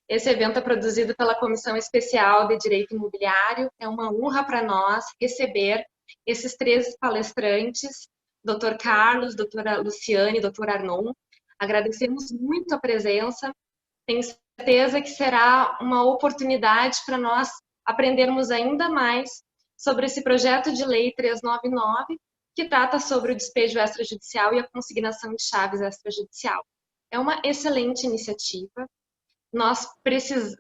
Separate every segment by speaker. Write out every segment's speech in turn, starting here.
Speaker 1: Esse evento é produzido pela Comissão Especial de Direito Imobiliário. É uma honra para nós receber esses três palestrantes, Dr. Carlos, doutora Luciane, doutor Arnon. Agradecemos muito a presença. Tenho certeza que será uma oportunidade para nós aprendermos ainda mais sobre esse projeto de lei 399, que trata sobre o despejo extrajudicial e a consignação de chaves extrajudicial. É uma excelente iniciativa. Nós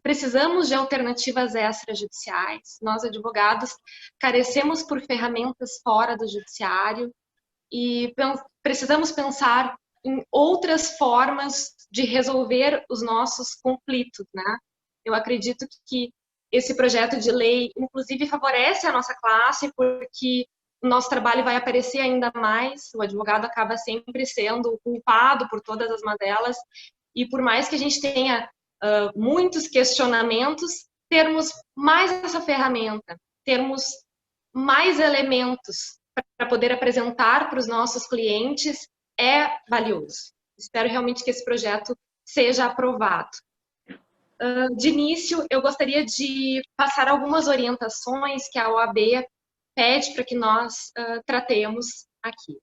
Speaker 1: precisamos de alternativas extrajudiciais. Nós, advogados, carecemos por ferramentas fora do judiciário e precisamos pensar em outras formas de resolver os nossos conflitos, né? Eu acredito que esse projeto de lei, inclusive, favorece a nossa classe, porque o nosso trabalho vai aparecer ainda mais. O advogado acaba sempre sendo culpado por todas as mazelas, e por mais que a gente tenha muitos questionamentos, termos mais essa ferramenta, termos mais elementos para poder apresentar para os nossos clientes é valioso. Espero realmente que esse projeto seja aprovado. De início, eu gostaria de passar algumas orientações que a OAB pede para que nós tratemos aqui,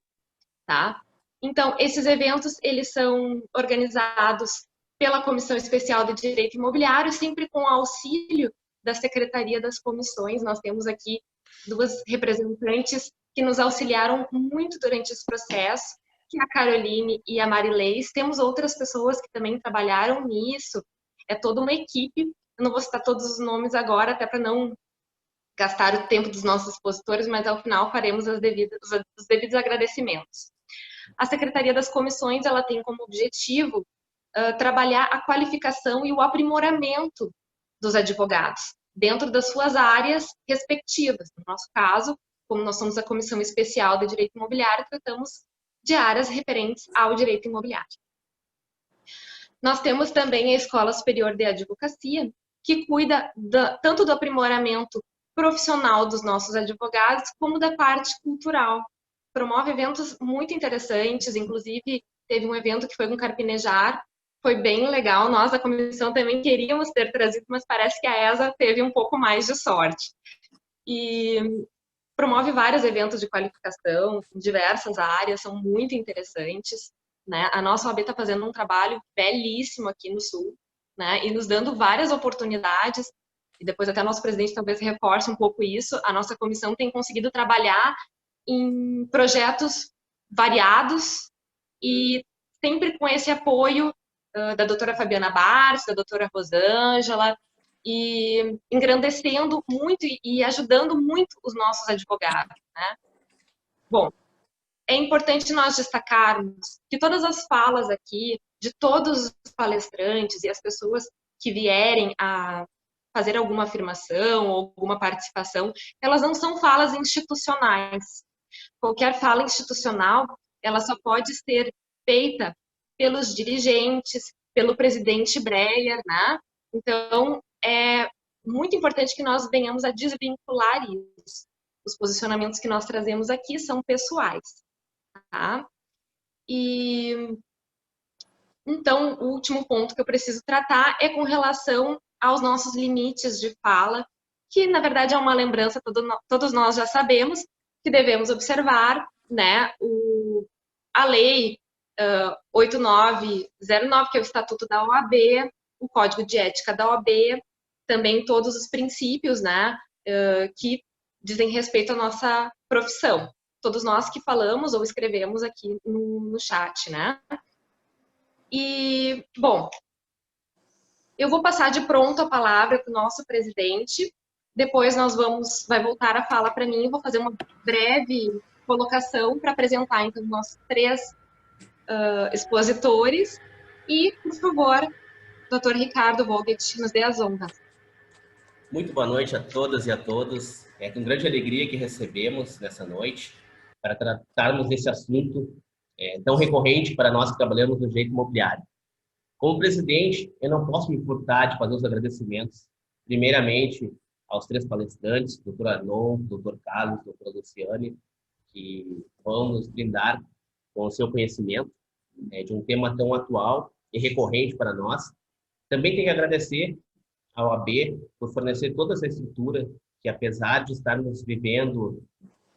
Speaker 1: tá? Então, esses eventos, eles são organizados pela Comissão Especial de Direito Imobiliário, sempre com auxílio da Secretaria das Comissões. Nós temos aqui duas representantes que nos auxiliaram muito durante esse processo, que é a Caroline e a Marileis. Temos outras pessoas que também trabalharam nisso, é toda uma equipe. Eu não vou citar todos os nomes agora, até para não gastar o tempo dos nossos expositores, mas ao final faremos os devidos agradecimentos. A Secretaria das Comissões, ela tem como objetivo trabalhar a qualificação e o aprimoramento dos advogados dentro das suas áreas respectivas. No nosso caso, como nós somos a Comissão Especial de Direito Imobiliário, tratamos de áreas referentes ao direito imobiliário. Nós temos também a Escola Superior de Advocacia, que cuida tanto do aprimoramento profissional dos nossos advogados, como da parte cultural. Promove eventos muito interessantes, inclusive teve um evento que foi com Carpinejar, foi bem legal. Nós, da comissão, também queríamos ter trazido, mas parece que a ESA teve um pouco mais de sorte. E promove vários eventos de qualificação em diversas áreas, são muito interessantes, né? A nossa OAB está fazendo um trabalho belíssimo aqui no Sul, né? E nos dando várias oportunidades, e depois até nosso presidente talvez reforce um pouco isso. A nossa comissão tem conseguido trabalhar em projetos variados e sempre com esse apoio da doutora Fabiana Barros, da doutora Rosângela, e engrandecendo muito e ajudando muito os nossos advogados, né? Bom, é importante nós destacarmos que todas as falas aqui, de todos os palestrantes e as pessoas que vierem a fazer alguma afirmação ou alguma participação, elas não são falas institucionais. Qualquer fala institucional, ela só pode ser feita pelos dirigentes, pelo presidente Breyer, né? Então, é muito importante que nós venhamos a desvincular isso. Os posicionamentos que nós trazemos aqui são pessoais, tá? E então, o último ponto que eu preciso tratar é com relação aos nossos limites de fala, que na verdade é uma lembrança, todos nós já sabemos, que devemos observar, né, a lei 8909, que é o Estatuto da OAB, o Código de Ética da OAB, também todos os princípios, né, que dizem respeito à nossa profissão. Todos nós que falamos ou escrevemos aqui no chat, né? E, bom, eu vou passar de pronto a palavra para o nosso presidente, depois vai voltar a fala para mim, vou fazer uma breve colocação para apresentar, então, nossos três expositores, e, por favor, Dr. Ricardo Vogt, nos dê as honras.
Speaker 2: Muito boa noite a todas e a todos. É com grande alegria que recebemos nessa noite para tratarmos desse assunto tão recorrente para nós que trabalhamos no direito imobiliário. Como presidente, eu não posso me furtar de fazer os agradecimentos, primeiramente aos três palestrantes, doutor Arnon, doutor Carlos, doutora Luciane, que vão nos brindar com o seu conhecimento de um tema tão atual e recorrente para nós. Também tenho que agradecer ao AB por fornecer toda essa estrutura que, apesar de estarmos vivendo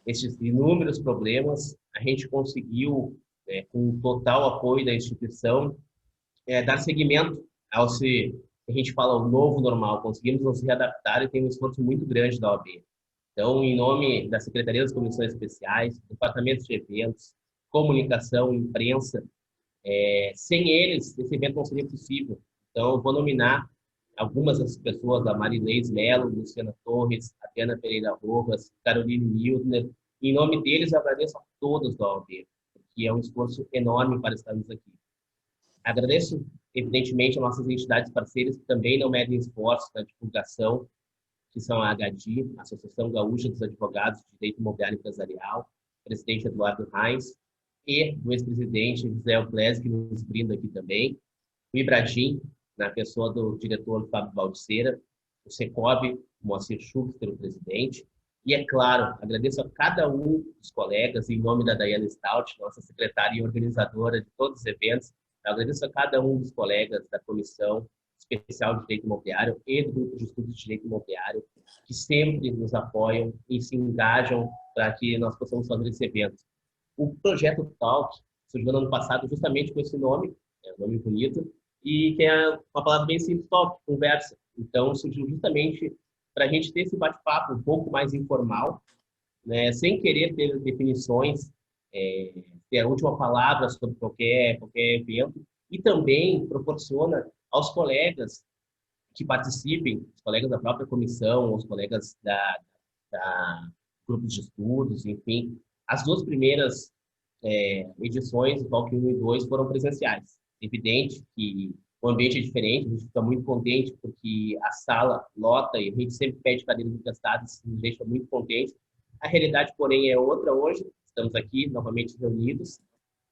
Speaker 2: esses inúmeros problemas, a gente conseguiu, com o total apoio da instituição, dar seguimento ao a gente fala, o novo normal. Conseguimos nos readaptar e tem um esforço muito grande da OAB. Então, em nome da Secretaria das Comissões Especiais, Departamentos de Eventos, Comunicação, Imprensa, sem eles, esse evento não seria possível. Então, eu vou nominar algumas das pessoas, a Marileis Mello, Luciana Torres, Adriana Pereira Rojas, Caroline Mildner. Em nome deles, eu agradeço a todos da OAB, que é um esforço enorme para estarmos aqui. Agradeço, evidentemente, a nossas entidades parceiras que também não medem esforços na divulgação, que são a AGADI, Associação Gaúcha dos Advogados de Direito Imobiliário Empresarial, presidente Eduardo Reis, e do ex-presidente José Oplese, que nos brinda aqui também, o Ibradim, na pessoa do diretor Fábio Baldiceira, o Secob, Moacir Schuster, o presidente, e, é claro, agradeço a cada um dos colegas, em nome da Daiane Stout, nossa secretária e organizadora de todos os eventos. Eu agradeço a cada um dos colegas da Comissão Especial de Direito Imobiliário e do Grupo de Estudos de Direito Imobiliário, que sempre nos apoiam e se engajam para que nós possamos fazer esse evento. O projeto Talk surgiu no ano passado justamente com esse nome, é um nome bonito, e tem uma palavra bem simples, Talk, conversa. Então, surgiu justamente para a gente ter esse bate-papo um pouco mais informal, né, sem querer ter definições, ter a última palavra sobre qualquer evento, e também proporciona aos colegas que participem, os colegas da própria comissão, os colegas da grupos de estudos, enfim. As duas primeiras edições, o Talk 1 e 2, foram presenciais. Evidente que o ambiente é diferente, a gente fica muito contente porque a sala lota e a gente sempre pede cadeiras emprestadas, nos deixa muito contente. A realidade, porém, é outra hoje. Estamos aqui novamente reunidos.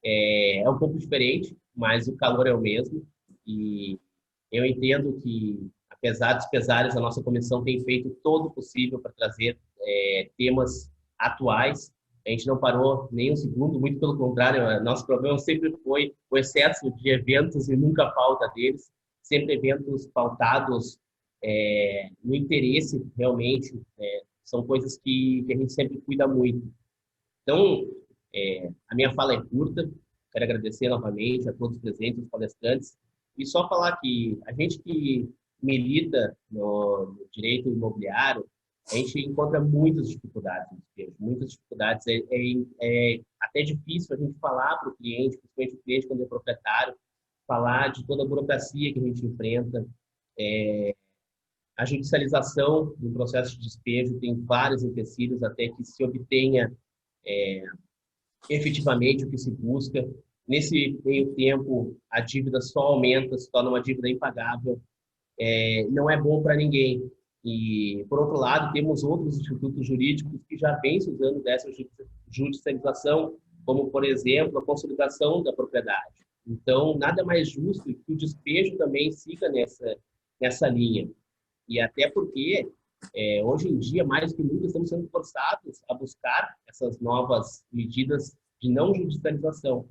Speaker 2: É um pouco diferente, mas o calor é o mesmo. E eu entendo que, apesar dos pesares, a nossa comissão tem feito todo o possível para trazer temas atuais. A gente não parou nem um segundo, muito pelo contrário, nosso problema sempre foi o excesso de eventos e nunca a falta deles. Sempre eventos pautados no interesse, realmente, são coisas que a gente sempre cuida muito. Então, a minha fala é curta, quero agradecer novamente a todos os presentes, os palestrantes, e só falar que a gente que milita no direito imobiliário, a gente encontra muitas dificuldades no despejo, muitas dificuldades. É até difícil a gente falar para o cliente, principalmente o cliente quando é proprietário, falar de toda a burocracia que a gente enfrenta. A judicialização do processo de despejo tem vários empecilhos até que se obtenha efetivamente o que se busca. Nesse meio tempo, a dívida só aumenta, se torna uma dívida impagável. Não é bom para ninguém. E, por outro lado, temos outros institutos jurídicos que já vêm se usando dessa judicialização, como, por exemplo, a consolidação da propriedade. Então, nada mais justo que o despejo também siga nessa linha. E até porque, hoje em dia, mais do que nunca, estamos sendo forçados a buscar essas novas medidas de não judicialização.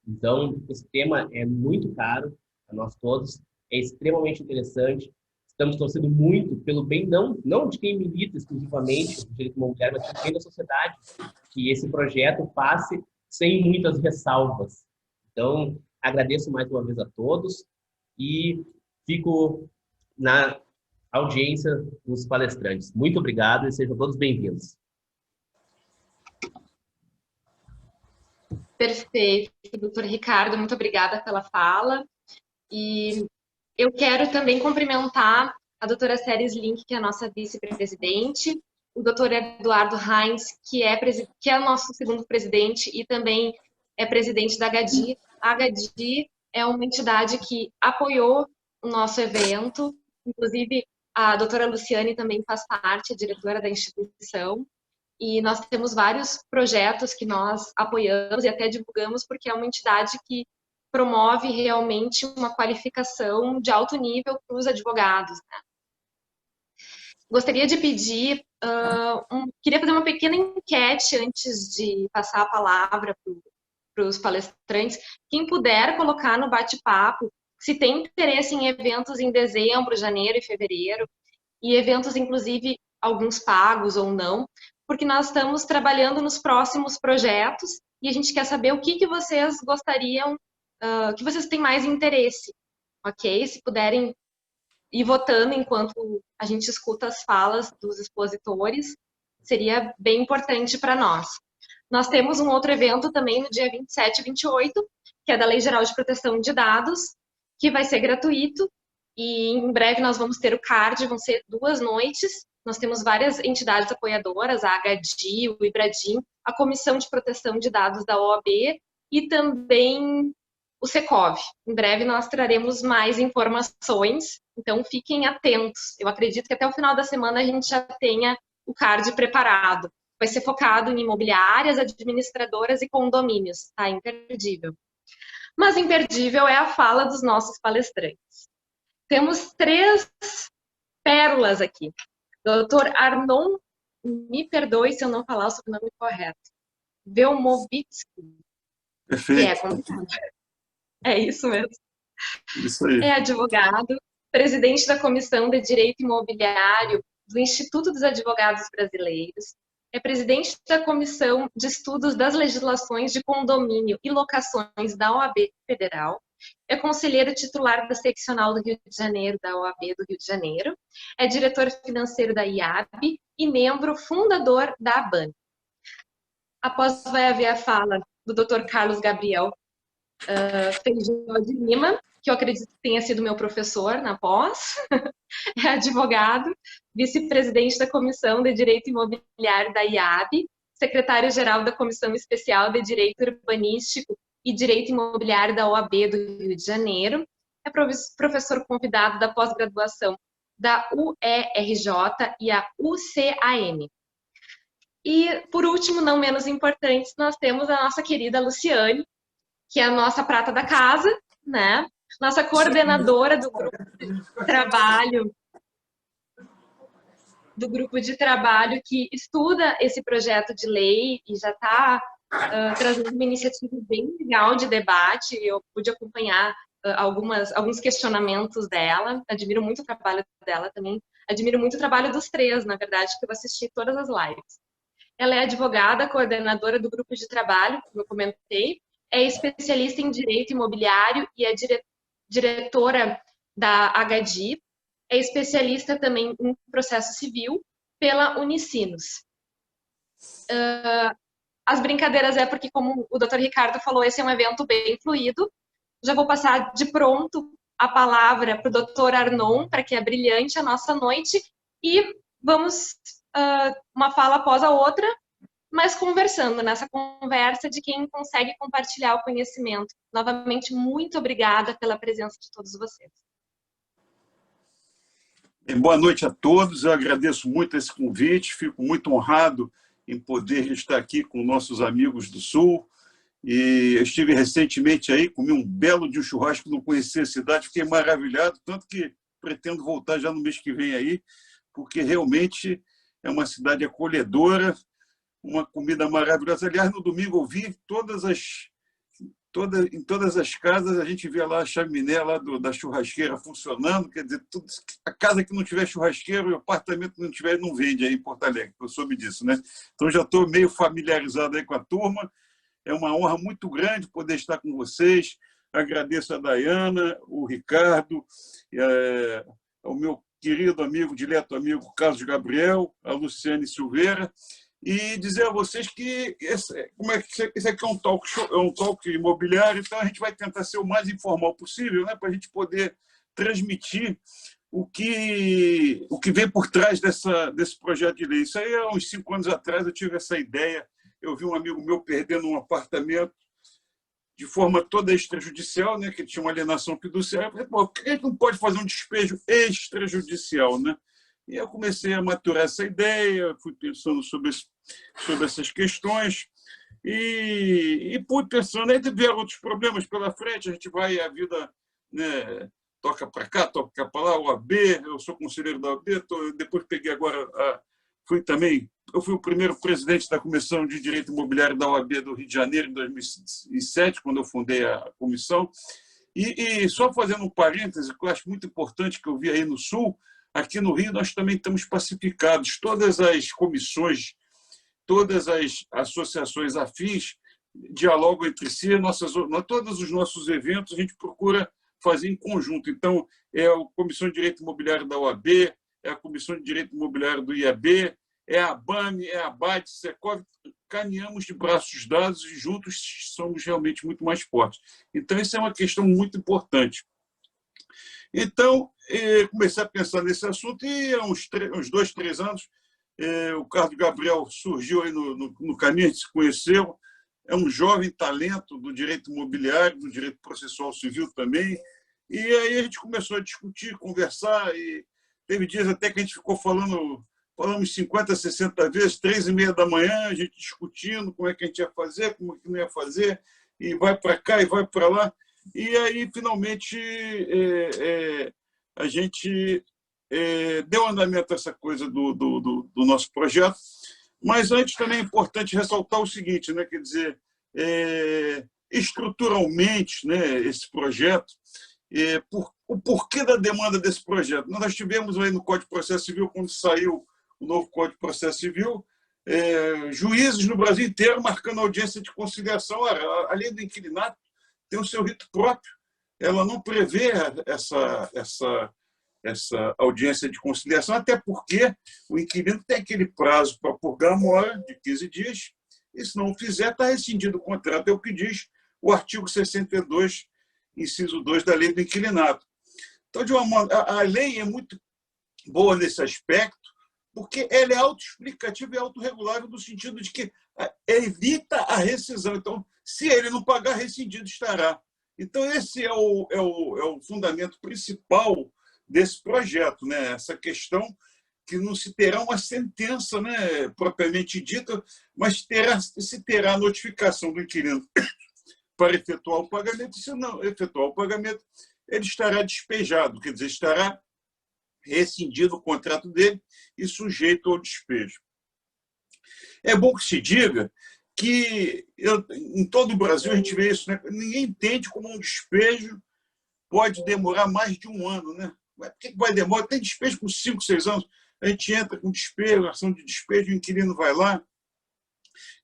Speaker 2: Então, esse tema é muito caro a nós todos, é extremamente interessante. Estamos torcendo muito pelo bem, não de quem milita exclusivamente no direito imobiliário, mas também da sociedade, que esse projeto passe sem muitas ressalvas. Então, agradeço mais uma vez a todos e fico na audiência dos palestrantes. Muito obrigado e sejam todos bem-vindos.
Speaker 1: Perfeito, doutor Ricardo, muito obrigada pela fala. E eu quero também cumprimentar a doutora Ceres Link, que é a nossa vice-presidente, o doutor Eduardo Reis, que é o nosso segundo presidente e também é presidente da AGADI. A AGADI é uma entidade que apoiou o nosso evento, inclusive a doutora Luciane também faz parte, é diretora da instituição. E nós temos vários projetos que nós apoiamos e até divulgamos, porque é uma entidade que promove realmente uma qualificação de alto nível para os advogados, né? Gostaria de pedir, queria fazer uma pequena enquete antes de passar a palavra para os palestrantes. Quem puder colocar no bate-papo se tem interesse em eventos em dezembro, janeiro e fevereiro, e eventos, inclusive, alguns pagos ou não, porque nós estamos trabalhando nos próximos projetos e a gente quer saber o que vocês gostariam, que vocês têm mais interesse, ok? Se puderem ir votando enquanto a gente escuta as falas dos expositores, seria bem importante para nós. Nós temos um outro evento também no dia 27 e 28, que é da Lei Geral de Proteção de Dados, que vai ser gratuito, e em breve nós vamos ter o CARD, vão ser 2 noites. Nós temos várias entidades apoiadoras, a HDI, o IBRADIM, a Comissão de Proteção de Dados da OAB e também o Secov. Em breve nós traremos mais informações, então fiquem atentos. Eu acredito que até o final da semana a gente já tenha o CARD preparado. Vai ser focado em imobiliárias, administradoras e condomínios, tá? Imperdível. Mas imperdível é a fala dos nossos palestrantes. Temos 3 pérolas aqui. Dr. Arnon, me perdoe se eu não falar o sobrenome correto, Velmovitsky.
Speaker 3: Perfeito.
Speaker 1: Que é complicado. É isso mesmo.
Speaker 3: Isso aí.
Speaker 1: É advogado, presidente da Comissão de Direito Imobiliário do Instituto dos Advogados Brasileiros, é presidente da Comissão de Estudos das Legislações de Condomínio e Locações da OAB Federal, é conselheiro titular da Seccional do Rio de Janeiro, da OAB do Rio de Janeiro, é diretor financeiro da IAB e membro fundador da ABAN. Após vai haver a fala do Dr. Carlos Gabriel Feijó de Lima, que eu acredito que tenha sido meu professor na pós, é advogado, vice-presidente da Comissão de Direito Imobiliário da IAB, secretário-geral da Comissão Especial de Direito Urbanístico e Direito Imobiliário da OAB do Rio de Janeiro, é professor convidado da pós-graduação da UERJ e a UCAM. E, por último, não menos importante, nós temos a nossa querida Luciane, que é a nossa prata da casa, né? Nossa coordenadora do grupo de trabalho que estuda esse projeto de lei e já está trazendo uma iniciativa bem legal de debate. Eu pude acompanhar alguns questionamentos dela, admiro muito o trabalho dela também, admiro muito o trabalho dos 3, na verdade, que eu assisti todas as lives. Ela é advogada, coordenadora do grupo de trabalho, como eu comentei, é especialista em direito imobiliário e é diretora da HDI, é especialista também em processo civil pela Unicinos. As brincadeiras é porque, como o Dr. Ricardo falou, esse é um evento bem fluido. Já vou passar de pronto a palavra para o Dr. Arnon, para que é brilhante a nossa noite, e vamos uma fala após a outra, mas conversando nessa conversa de quem consegue compartilhar o conhecimento. Novamente, muito obrigada pela presença de todos vocês.
Speaker 3: Boa noite a todos, eu agradeço muito esse convite, fico muito honrado em poder estar aqui com nossos amigos do Sul. E eu estive recentemente aí, comi um belo de um churrasco, não conhecia a cidade, fiquei maravilhado, tanto que pretendo voltar já no mês que vem aí, porque realmente é uma cidade acolhedora, uma comida maravilhosa. Aliás, no domingo eu vi em todas as casas, a gente vê lá a chaminé lá da churrasqueira funcionando, quer dizer, a casa que não tiver churrasqueiro e o apartamento que não tiver, não vende aí em Porto Alegre, eu soube disso, né? Então já estou meio familiarizado aí com a turma, é uma honra muito grande poder estar com vocês, agradeço a Dayana, o Ricardo, ao meu querido amigo, dileto amigo Carlos Gabriel, a Luciane Silveira, e dizer a vocês que esse aqui é um talk show, é um talk imobiliário, então a gente vai tentar ser o mais informal possível, né, para a gente poder transmitir o que vem por trás desse projeto de lei. Isso aí, há uns 5 anos atrás, eu tive essa ideia, eu vi um amigo meu perdendo um apartamento de forma toda extrajudicial, né, que tinha uma alienação fiduciária. Eu falei, por que a gente não pode fazer um despejo extrajudicial, né? E eu comecei a maturar essa ideia, fui pensando sobre essas questões e fui pensando, aí vieram outros problemas pela frente, a gente vai, a vida, né, toca para cá, toca para lá, OAB, eu sou conselheiro da OAB, depois peguei agora, eu fui o primeiro presidente da Comissão de Direito Imobiliário da OAB do Rio de Janeiro, em 2007, quando eu fundei a comissão, E só fazendo um parêntese, que eu acho muito importante, que eu vi aí no Sul, aqui no Rio nós também estamos pacificados. Todas as comissões, todas as associações afins dialogam entre si, todos os nossos eventos a gente procura fazer em conjunto. Então, é a Comissão de Direito Imobiliário da OAB, é a Comissão de Direito Imobiliário do IAB, é a ABAME, é a ABAD, Secov, caminhamos de braços dados e juntos somos realmente muito mais fortes. Então, isso é uma questão muito importante. Então, comecei a pensar nesse assunto e há uns 2, 3 anos, o Carlos Gabriel surgiu aí no caminho, a gente se conheceu, é um jovem talento do direito imobiliário, do direito processual civil também, e aí a gente começou a discutir, conversar, e teve dias até que a gente ficou falamos 50, 60 vezes, 3h30 da manhã, a gente discutindo como é que a gente ia fazer, como é que não ia fazer, e vai para cá e vai para lá. E aí, finalmente, a gente deu andamento a essa coisa do nosso projeto. Mas antes também é importante ressaltar o seguinte, né? Quer dizer, estruturalmente, né, esse projeto, o porquê da demanda desse projeto. Nós tivemos aí no Código de Processo Civil, quando saiu o novo Código de Processo Civil, juízes no Brasil inteiro marcando audiência de conciliação. A lei do inquilinato tem o seu rito próprio, ela não prevê essa audiência de conciliação, até porque o inquilino tem aquele prazo para purgar a mora de 15 dias, e se não fizer, está rescindido o contrato, é o que diz o artigo 62, inciso 2 da lei do inquilinato. Então, a lei é muito boa nesse aspecto, porque ela é autoexplicativa e autorregulável no sentido de que evita a rescisão. Então, se ele não pagar, rescindido estará. Então, esse é o fundamento principal desse projeto, né? Essa questão que não se terá uma sentença, né, propriamente dita, mas se terá a notificação do inquilino para efetuar o pagamento, e se não efetuar o pagamento, ele estará despejado, quer dizer, estará rescindido o contrato dele e sujeito ao despejo. É bom que se diga que em todo o Brasil a gente vê isso, né? Ninguém entende como um despejo pode demorar mais de 1 ano, né? Por que vai demorar? Tem despejo com 5, 6 anos. A gente entra com despejo, ação de despejo, o inquilino vai lá,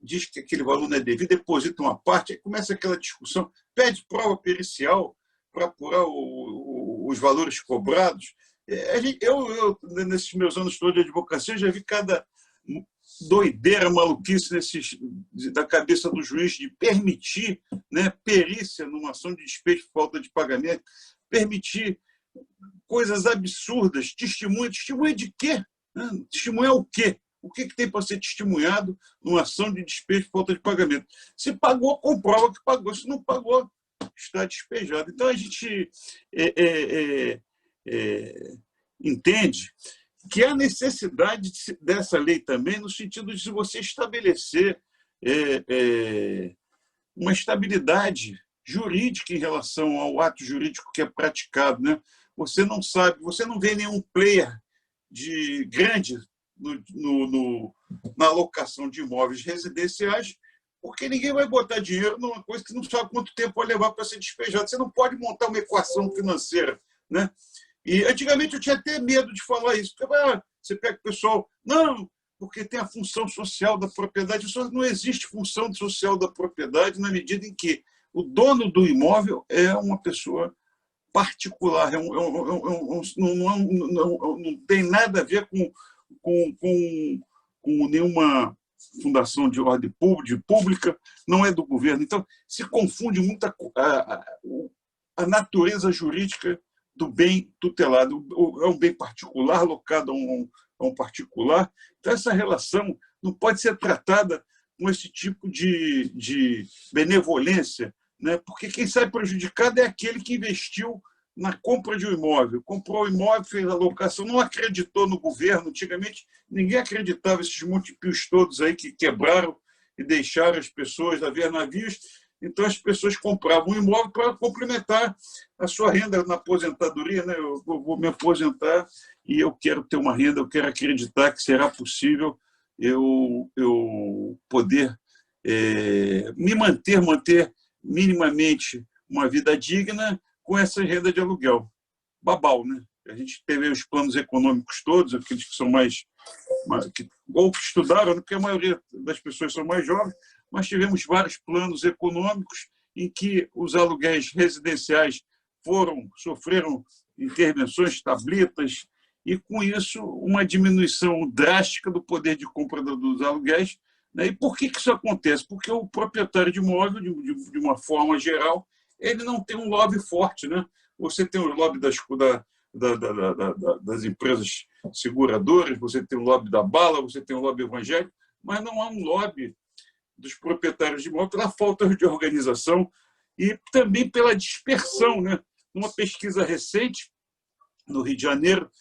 Speaker 3: diz que aquele valor não é devido, deposita uma parte, aí começa aquela discussão, pede prova pericial para apurar os valores cobrados. Eu, nesses meus anos todos de advocacia, já vi cada doideira, maluquice da cabeça do juiz de permitir, né, perícia numa ação de despejo por falta de pagamento, permitir coisas absurdas, testemunha de quê? Testemunha o quê? O que tem para ser testemunhado numa ação de despejo por falta de pagamento? Se pagou, comprova que pagou. Se não pagou, está despejado. Então, a gente entende que há necessidade dessa lei também no sentido de você estabelecer uma estabilidade jurídica em relação ao ato jurídico que é praticado, né? Você não sabe, você não vê nenhum player grande na alocação de imóveis residenciais, porque ninguém vai botar dinheiro numa coisa que não sabe quanto tempo vai levar para ser despejado. Você não pode montar uma equação financeira, né? E antigamente eu tinha até medo de falar isso, porque você pega o pessoal, não, porque tem a função social da propriedade. Só não existe função social da propriedade na medida em que o dono do imóvel é uma pessoa particular, não tem nada a ver com nenhuma fundação de ordem pública, não é do governo. Então, se confunde muito a natureza jurídica do bem tutelado. É um bem particular, alocado a um particular. Então, essa relação não pode ser tratada com esse tipo de benevolência, né? Porque quem sai prejudicado é aquele que investiu na compra de um imóvel. Comprou o imóvel, fez a locação, não acreditou no governo. Antigamente, ninguém acreditava esses multipios todos aí que quebraram e deixaram as pessoas a ver navios. Então, as pessoas compravam um imóvel para complementar a sua renda na aposentadoria, né? Eu vou me aposentar e eu quero ter uma renda, eu quero acreditar que será possível eu poder manter minimamente uma vida digna com essa renda de aluguel. Babau, né? A gente teve os planos econômicos todos, aqueles que são ou que estudaram, porque a maioria das pessoas são mais jovens, mas tivemos vários planos econômicos em que os aluguéis residenciais sofreram intervenções, tablitas, e com isso uma diminuição drástica do poder de compra dos aluguéis. E por que isso acontece? Porque o proprietário de imóvel, de uma forma geral, ele não tem um lobby forte, né? Você tem o lobby das empresas seguradoras, você tem o lobby da bala, você tem o lobby evangélico, mas não há um lobby dos proprietários de imóvel pela falta de organização e também pela dispersão, né? Uma pesquisa recente no Rio de Janeiro,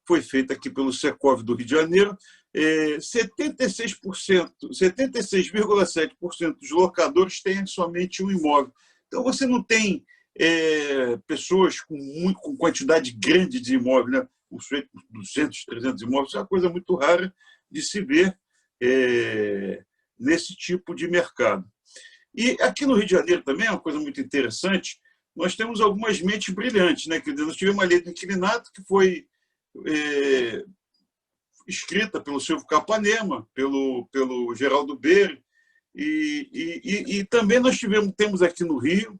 Speaker 3: foi feita aqui pelo Secov do Rio de Janeiro, 76,7% dos locadores têm somente um imóvel. Então, você não tem pessoas com quantidade grande de imóveis, né? 200, 300 imóveis, é uma coisa muito rara de se ver nesse tipo de mercado. E aqui no Rio de Janeiro também é uma coisa muito interessante, nós temos algumas mentes brilhantes, né? Nós tivemos uma lei do inquilinato que foi escrita pelo Silvio Capanema, pelo Geraldo Beire, e também nós temos aqui no Rio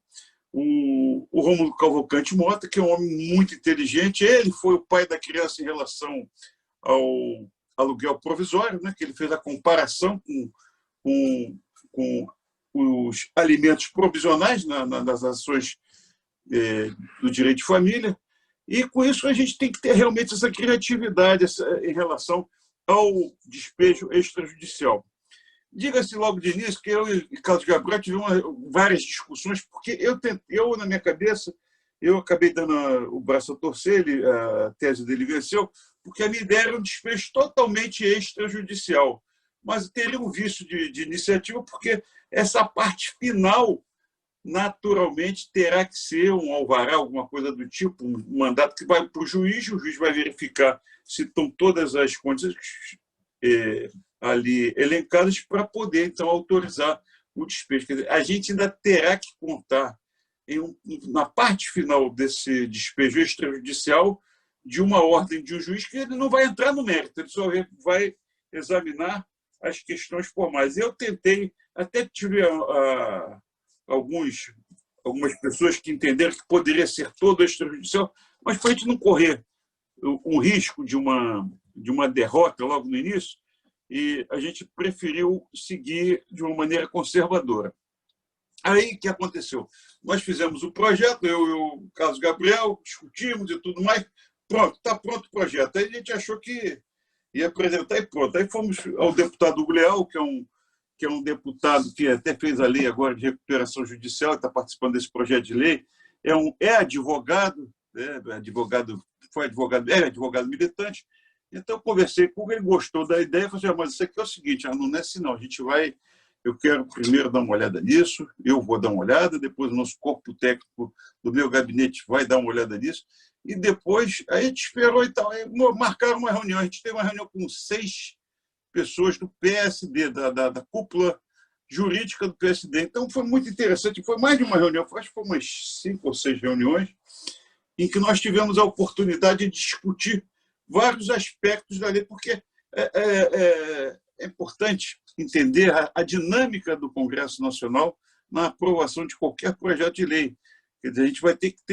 Speaker 3: o Rômulo Cavalcante Mota, que é um homem muito inteligente. Ele foi o pai da criança em relação ao aluguel provisório, né? Que ele fez a comparação com os alimentos provisionais nas ações do direito de família. E, com isso, a gente tem que ter realmente essa criatividade em relação ao despejo extrajudicial. Diga-se logo de início que eu e Carlos Gabriel tivemos várias discussões, porque eu na minha cabeça, eu acabei dando o braço a torcer, a tese dele venceu, porque a minha ideia era um despejo totalmente extrajudicial. Mas teria um vício de iniciativa, porque essa parte final naturalmente terá que ser um alvará, alguma coisa do tipo, um mandato que vai para o juiz vai verificar se estão todas as condições ali elencadas para poder, então, autorizar o despejo. Quer dizer, a gente ainda terá que contar na parte final desse despejo extrajudicial de uma ordem de um juiz que ele não vai entrar no mérito, ele só vai examinar as questões formais. Eu tentei, até tive algumas pessoas que entenderam que poderia ser todo extrajudicial, mas para a gente não correr um risco de uma derrota logo no início, e a gente preferiu seguir de uma maneira conservadora. Aí, o que aconteceu? Nós fizemos o projeto, eu e o Carlos Gabriel, discutimos e tudo mais, pronto, está pronto o projeto. Aí a gente achou que ia apresentar e pronto. Aí fomos ao deputado Hugo Leal, que é um deputado que até fez a lei agora de recuperação judicial, está participando desse projeto de lei, é advogado, foi advogado militante. Então, eu conversei com ele, ele gostou da ideia, e falei assim, mas isso aqui é o seguinte, não é assim não, eu quero primeiro dar uma olhada nisso, eu vou dar uma olhada, depois o nosso corpo técnico do meu gabinete vai dar uma olhada nisso, e depois a gente esperou e tal, marcaram uma reunião, a gente teve uma reunião com 6 pessoas do PSD, da cúpula jurídica do PSD. Então, foi muito interessante, foi mais de uma reunião, acho que foi umas 5 ou 6 reuniões, em que nós tivemos a oportunidade de discutir vários aspectos da lei, porque é importante entender a dinâmica do Congresso Nacional na aprovação de qualquer projeto de lei. Quer dizer, a gente vai ter que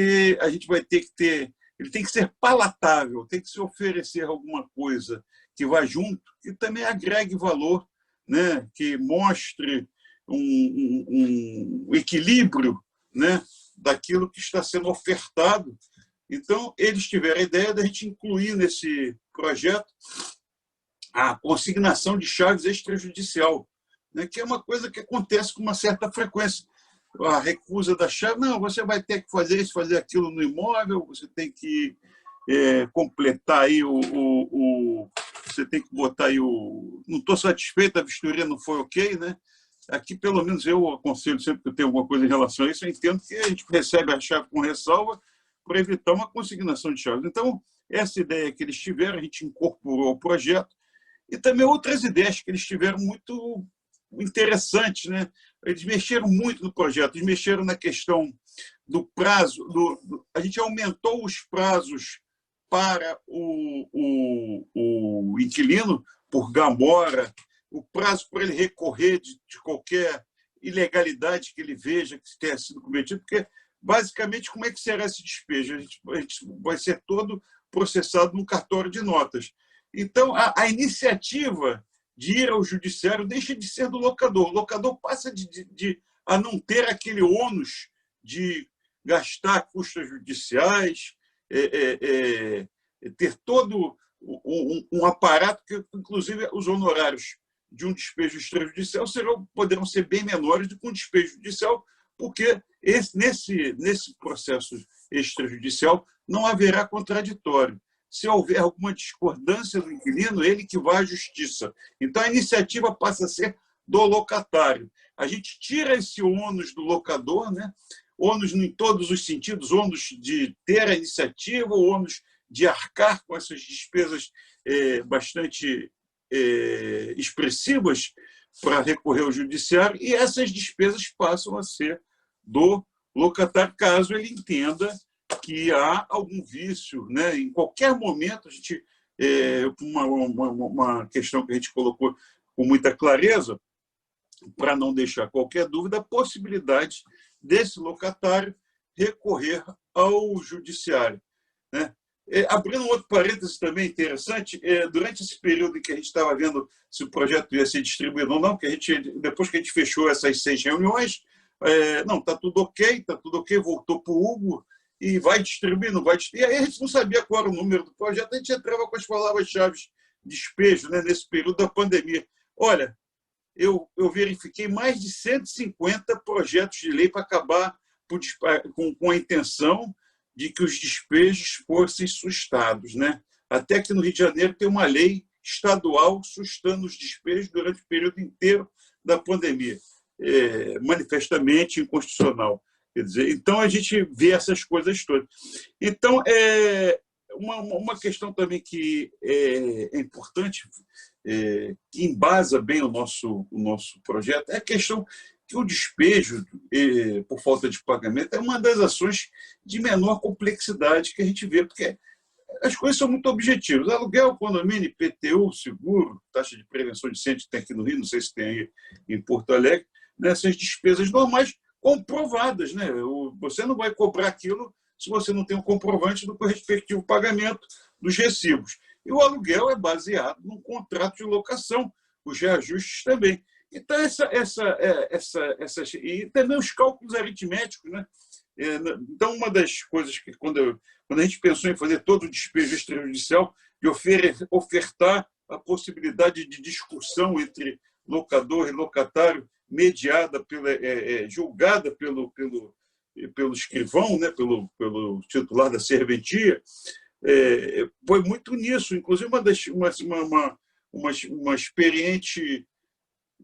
Speaker 3: ter, ele tem que ser palatável, tem que se oferecer alguma coisa que vá junto, que também agregue valor, né? Que mostre um equilíbrio, né? Daquilo que está sendo ofertado. Então, eles tiveram a ideia de a gente incluir nesse projeto a consignação de chaves extrajudicial, né? Que é uma coisa que acontece com uma certa frequência. A recusa da chave, não, você vai ter que fazer isso, fazer aquilo no imóvel, você tem que completar aí você tem que botar aí não estou satisfeito, a vistoria não foi ok, né? Aqui, pelo menos, eu aconselho sempre que eu tenho alguma coisa em relação a isso, eu entendo que a gente recebe a chave com ressalva para evitar uma consignação de chaves. Então, essa ideia que eles tiveram, a gente incorporou ao projeto, e também outras ideias que eles tiveram muito interessantes, né? Eles mexeram muito no projeto, eles mexeram na questão do prazo, a gente aumentou os prazos para o inquilino por gamora, o prazo para ele recorrer de qualquer ilegalidade que ele veja que tenha sido cometido, porque, basicamente, como é que será esse despejo? A gente vai ser todo processado num cartório de notas. Então, a iniciativa de ir ao judiciário deixa de ser do locador. O locador passa a não ter aquele ônus de gastar custas judiciais, ter todo um aparato que, inclusive, os honorários de um despejo extrajudicial poderão ser bem menores do que um despejo judicial, porque nesse processo extrajudicial não haverá contraditório. Se houver alguma discordância do inquilino, ele que vai à justiça. Então, a iniciativa passa a ser do locatário. A gente tira esse ônus do locador, né? Ônus em todos os sentidos, ônus de ter a iniciativa, ônus de arcar com essas despesas bastante expressivas para recorrer ao judiciário, e essas despesas passam a ser do locatário, caso ele entenda que há algum vício, né? Em qualquer momento, a gente uma questão que a gente colocou com muita clareza, para não deixar qualquer dúvida, a possibilidade desse locatário recorrer ao judiciário, né? Abrindo um outro parênteses também interessante, durante esse período em que a gente estava vendo se o projeto ia ser distribuído ou não, depois que a gente fechou essas 6 reuniões, não, está tudo ok, voltou para o Hugo e vai distribuir, não vai distribuir. E aí a gente não sabia qual era o número do projeto, a gente entrava com as palavras-chave de despejo, né, nesse período da pandemia. Olha, eu verifiquei mais de 150 projetos de lei para acabar com a intenção de que os despejos fossem sustados, né? Até que no Rio de Janeiro tem uma lei estadual sustando os despejos durante o período inteiro da pandemia, manifestamente inconstitucional. Quer dizer, então a gente vê essas coisas todas. Então, uma questão também que é importante, que embasa bem o nosso projeto, é a questão que o despejo por falta de pagamento é uma das ações de menor complexidade que a gente vê, porque as coisas são muito objetivas. Aluguel, condomínio, IPTU, seguro, taxa de prevenção de incêndio que tem aqui no Rio, não sei se tem aí em Porto Alegre, nessas despesas normais comprovadas, né? Você não vai cobrar aquilo se você não tem um comprovante do respectivo pagamento dos recibos. E o aluguel é baseado num contrato de locação, os reajustes também. Então, e também os cálculos aritméticos, né? Então, uma das coisas que, quando a gente pensou em fazer todo o despejo extrajudicial, de ofertar a possibilidade de discussão entre locador e locatário, julgada pelo escrivão, né? pelo titular da serventia, foi muito nisso. Inclusive, uma experiente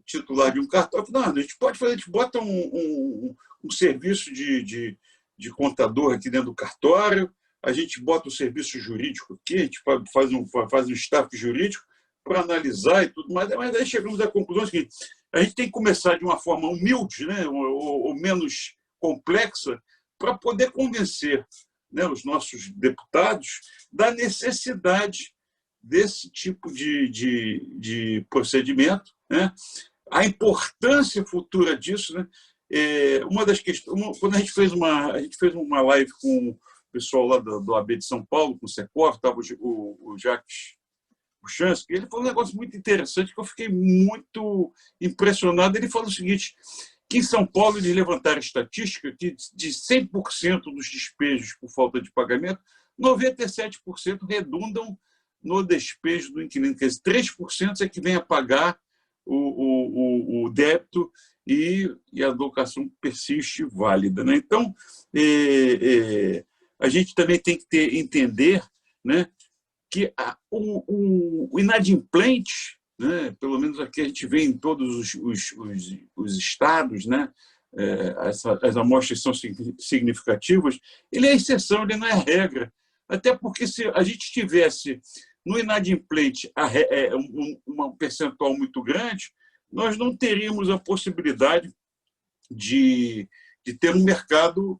Speaker 3: titular de um cartório, não, a gente pode fazer, a gente bota um serviço de contador aqui dentro do cartório, a gente bota o serviço jurídico aqui, a gente faz um staff jurídico para analisar e tudo mais, mas aí chegamos à conclusão que a gente tem que começar de uma forma humilde, né, ou menos complexa, para poder convencer, né, os nossos deputados da necessidade desse tipo de procedimento, né? A importância futura disso, né? Uma das questões, quando a gente fez uma live com o pessoal lá do AB de São Paulo, com o Secov, estava o Jacques Buchansky, ele falou um negócio muito interessante que eu fiquei muito impressionado. Ele falou o seguinte, que em São Paulo eles levantaram estatística que de 100% dos despejos por falta de pagamento, 97% redundam no despejo do inquilino, quer dizer, 3% é que vem a pagar o débito e a locação persiste válida, né? Então, a gente também tem que entender, né, que o inadimplente, né, pelo menos aqui a gente vê em todos os estados, né, as amostras são significativas, ele é a exceção, ele não é a regra. Até porque se a gente tivesse no inadimplente um percentual muito grande, nós não teríamos a possibilidade de ter um mercado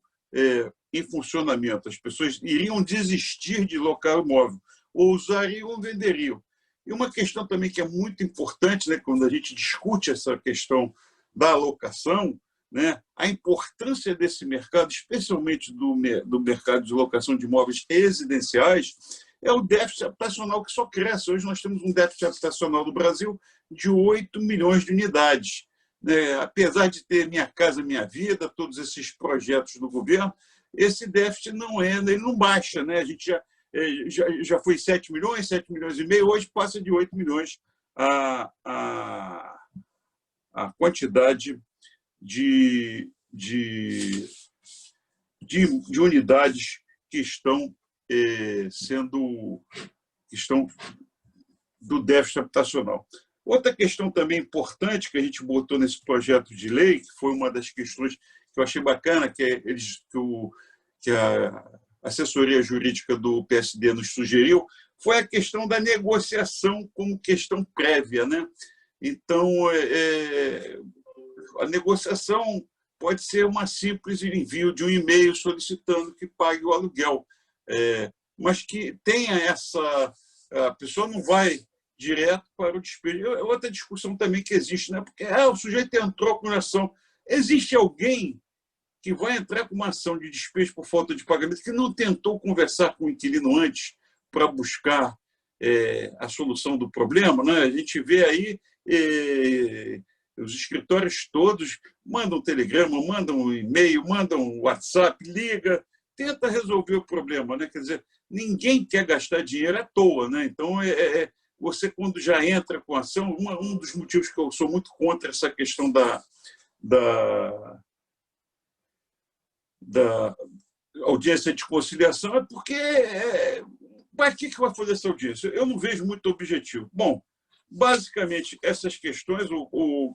Speaker 3: em funcionamento. As pessoas iriam desistir de locar o imóvel, ou usariam ou venderiam. E uma questão também que é muito importante, né, quando a gente discute essa questão da alocação, né, a importância desse mercado, especialmente do mercado de locação de imóveis residenciais, é o déficit habitacional que só cresce. Hoje nós temos um déficit habitacional do Brasil de 8 milhões de unidades. Apesar de ter Minha Casa Minha Vida, todos esses projetos do governo, esse déficit ele não baixa, né? A gente já foi 7 milhões, 7 milhões e meio, hoje passa de 8 milhões a quantidade de unidades que estão do déficit habitacional. Outra questão também importante que a gente botou nesse projeto de lei, que foi uma das questões que eu achei bacana, que a assessoria jurídica do PSD nos sugeriu, foi a questão da negociação como questão prévia, né? Então, a negociação pode ser uma simples envio de um e-mail solicitando que pague o aluguel, mas que tenha a pessoa não vai direto para o despejo. Outra discussão também que existe, né? Porque o sujeito entrou com ação. Existe alguém que vai entrar com uma ação de despejo por falta de pagamento que não tentou conversar com o inquilino antes para buscar a solução do problema, né? A gente vê aí os escritórios todos mandam telegrama, mandam e-mail, mandam WhatsApp, liga, tenta resolver o problema, né? Quer dizer, ninguém quer gastar dinheiro à toa, né? Então, você, quando já entra com a ação, um dos motivos que eu sou muito contra essa questão da audiência de conciliação é porque para que vai fazer essa audiência? Eu não vejo muito objetivo. Bom, basicamente, essas questões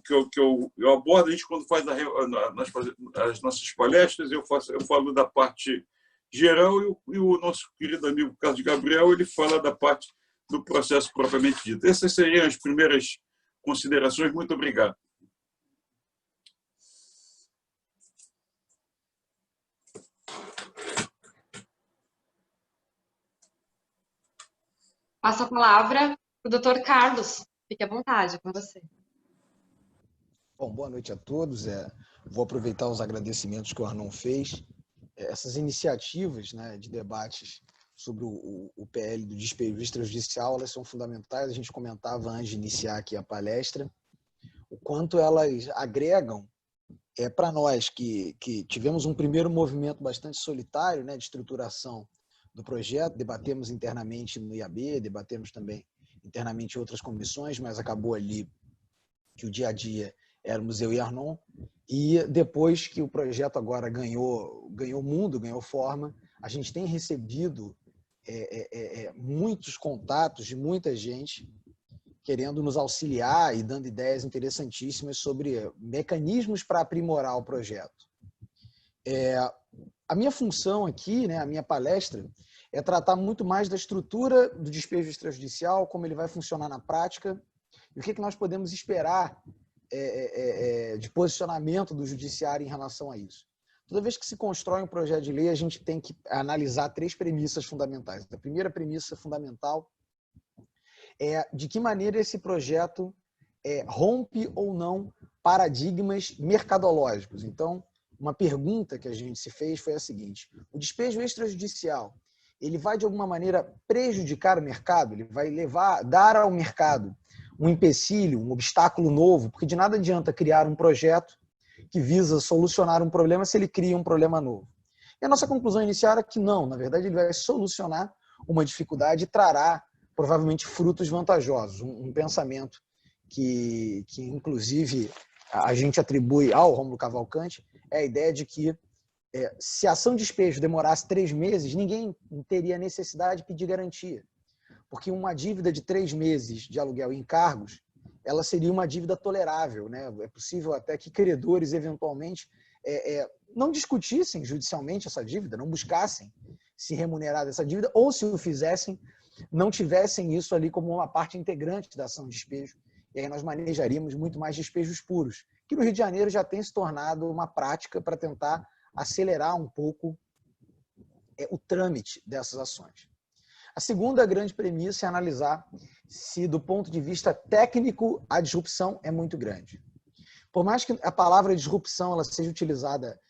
Speaker 3: que eu abordo, a gente quando faz as nossas palestras, eu falo da parte geral e o nosso querido amigo Carlos Gabriel ele fala da parte do processo propriamente dito. Essas seriam as primeiras considerações. Muito obrigado.
Speaker 1: Passo a palavra para o doutor Carlos. Fique à vontade, com você.
Speaker 4: Bom, boa noite a todos. Vou aproveitar os agradecimentos que o Arnon fez. Essas iniciativas, né, de debates sobre o PL do despejo extrajudicial, elas são fundamentais. A gente comentava antes de iniciar aqui a palestra o quanto elas agregam para nós que tivemos um primeiro movimento bastante solitário, né, de estruturação do projeto, debatemos internamente no IAB, debatemos também internamente em outras comissões, mas acabou ali que o dia a dia éramos eu e Arnon, e depois que o projeto agora ganhou mundo, ganhou forma, a gente tem recebido muitos contatos de muita gente querendo nos auxiliar e dando ideias interessantíssimas sobre mecanismos para aprimorar o projeto. A minha função aqui, né, a minha palestra, é tratar muito mais da estrutura do despejo extrajudicial, como ele vai funcionar na prática e o que nós podemos esperar de posicionamento do judiciário em relação a isso. Toda vez que se constrói um projeto de lei, a gente tem que analisar 3 premissas fundamentais. A primeira premissa fundamental é de que maneira esse projeto rompe ou não paradigmas mercadológicos. Então, uma pergunta que a gente se fez foi a seguinte: o despejo extrajudicial, ele vai de alguma maneira prejudicar o mercado? Ele vai dar ao mercado um empecilho, um obstáculo novo? Porque de nada adianta criar um projeto que visa solucionar um problema se ele cria um problema novo. E a nossa conclusão inicial era que não, na verdade ele vai solucionar uma dificuldade e trará provavelmente frutos vantajosos. Um pensamento que inclusive a gente atribui ao Rômulo Cavalcante é a ideia de que se a ação de despejo demorasse 3 meses, ninguém teria necessidade de pedir garantia. Porque uma dívida de 3 meses de aluguel em encargos, ela seria uma dívida tolerável, né? É possível até que credores, eventualmente, não discutissem judicialmente essa dívida, não buscassem se remunerar dessa dívida, ou se o fizessem, não tivessem isso ali como uma parte integrante da ação de despejo. E aí nós manejaríamos muito mais despejos puros, que no Rio de Janeiro já tem se tornado uma prática para tentar acelerar um pouco o trâmite dessas ações. A segunda grande premissa é analisar se, do ponto de vista técnico, a disrupção é muito grande. Por mais que a palavra disrupção ela seja utilizada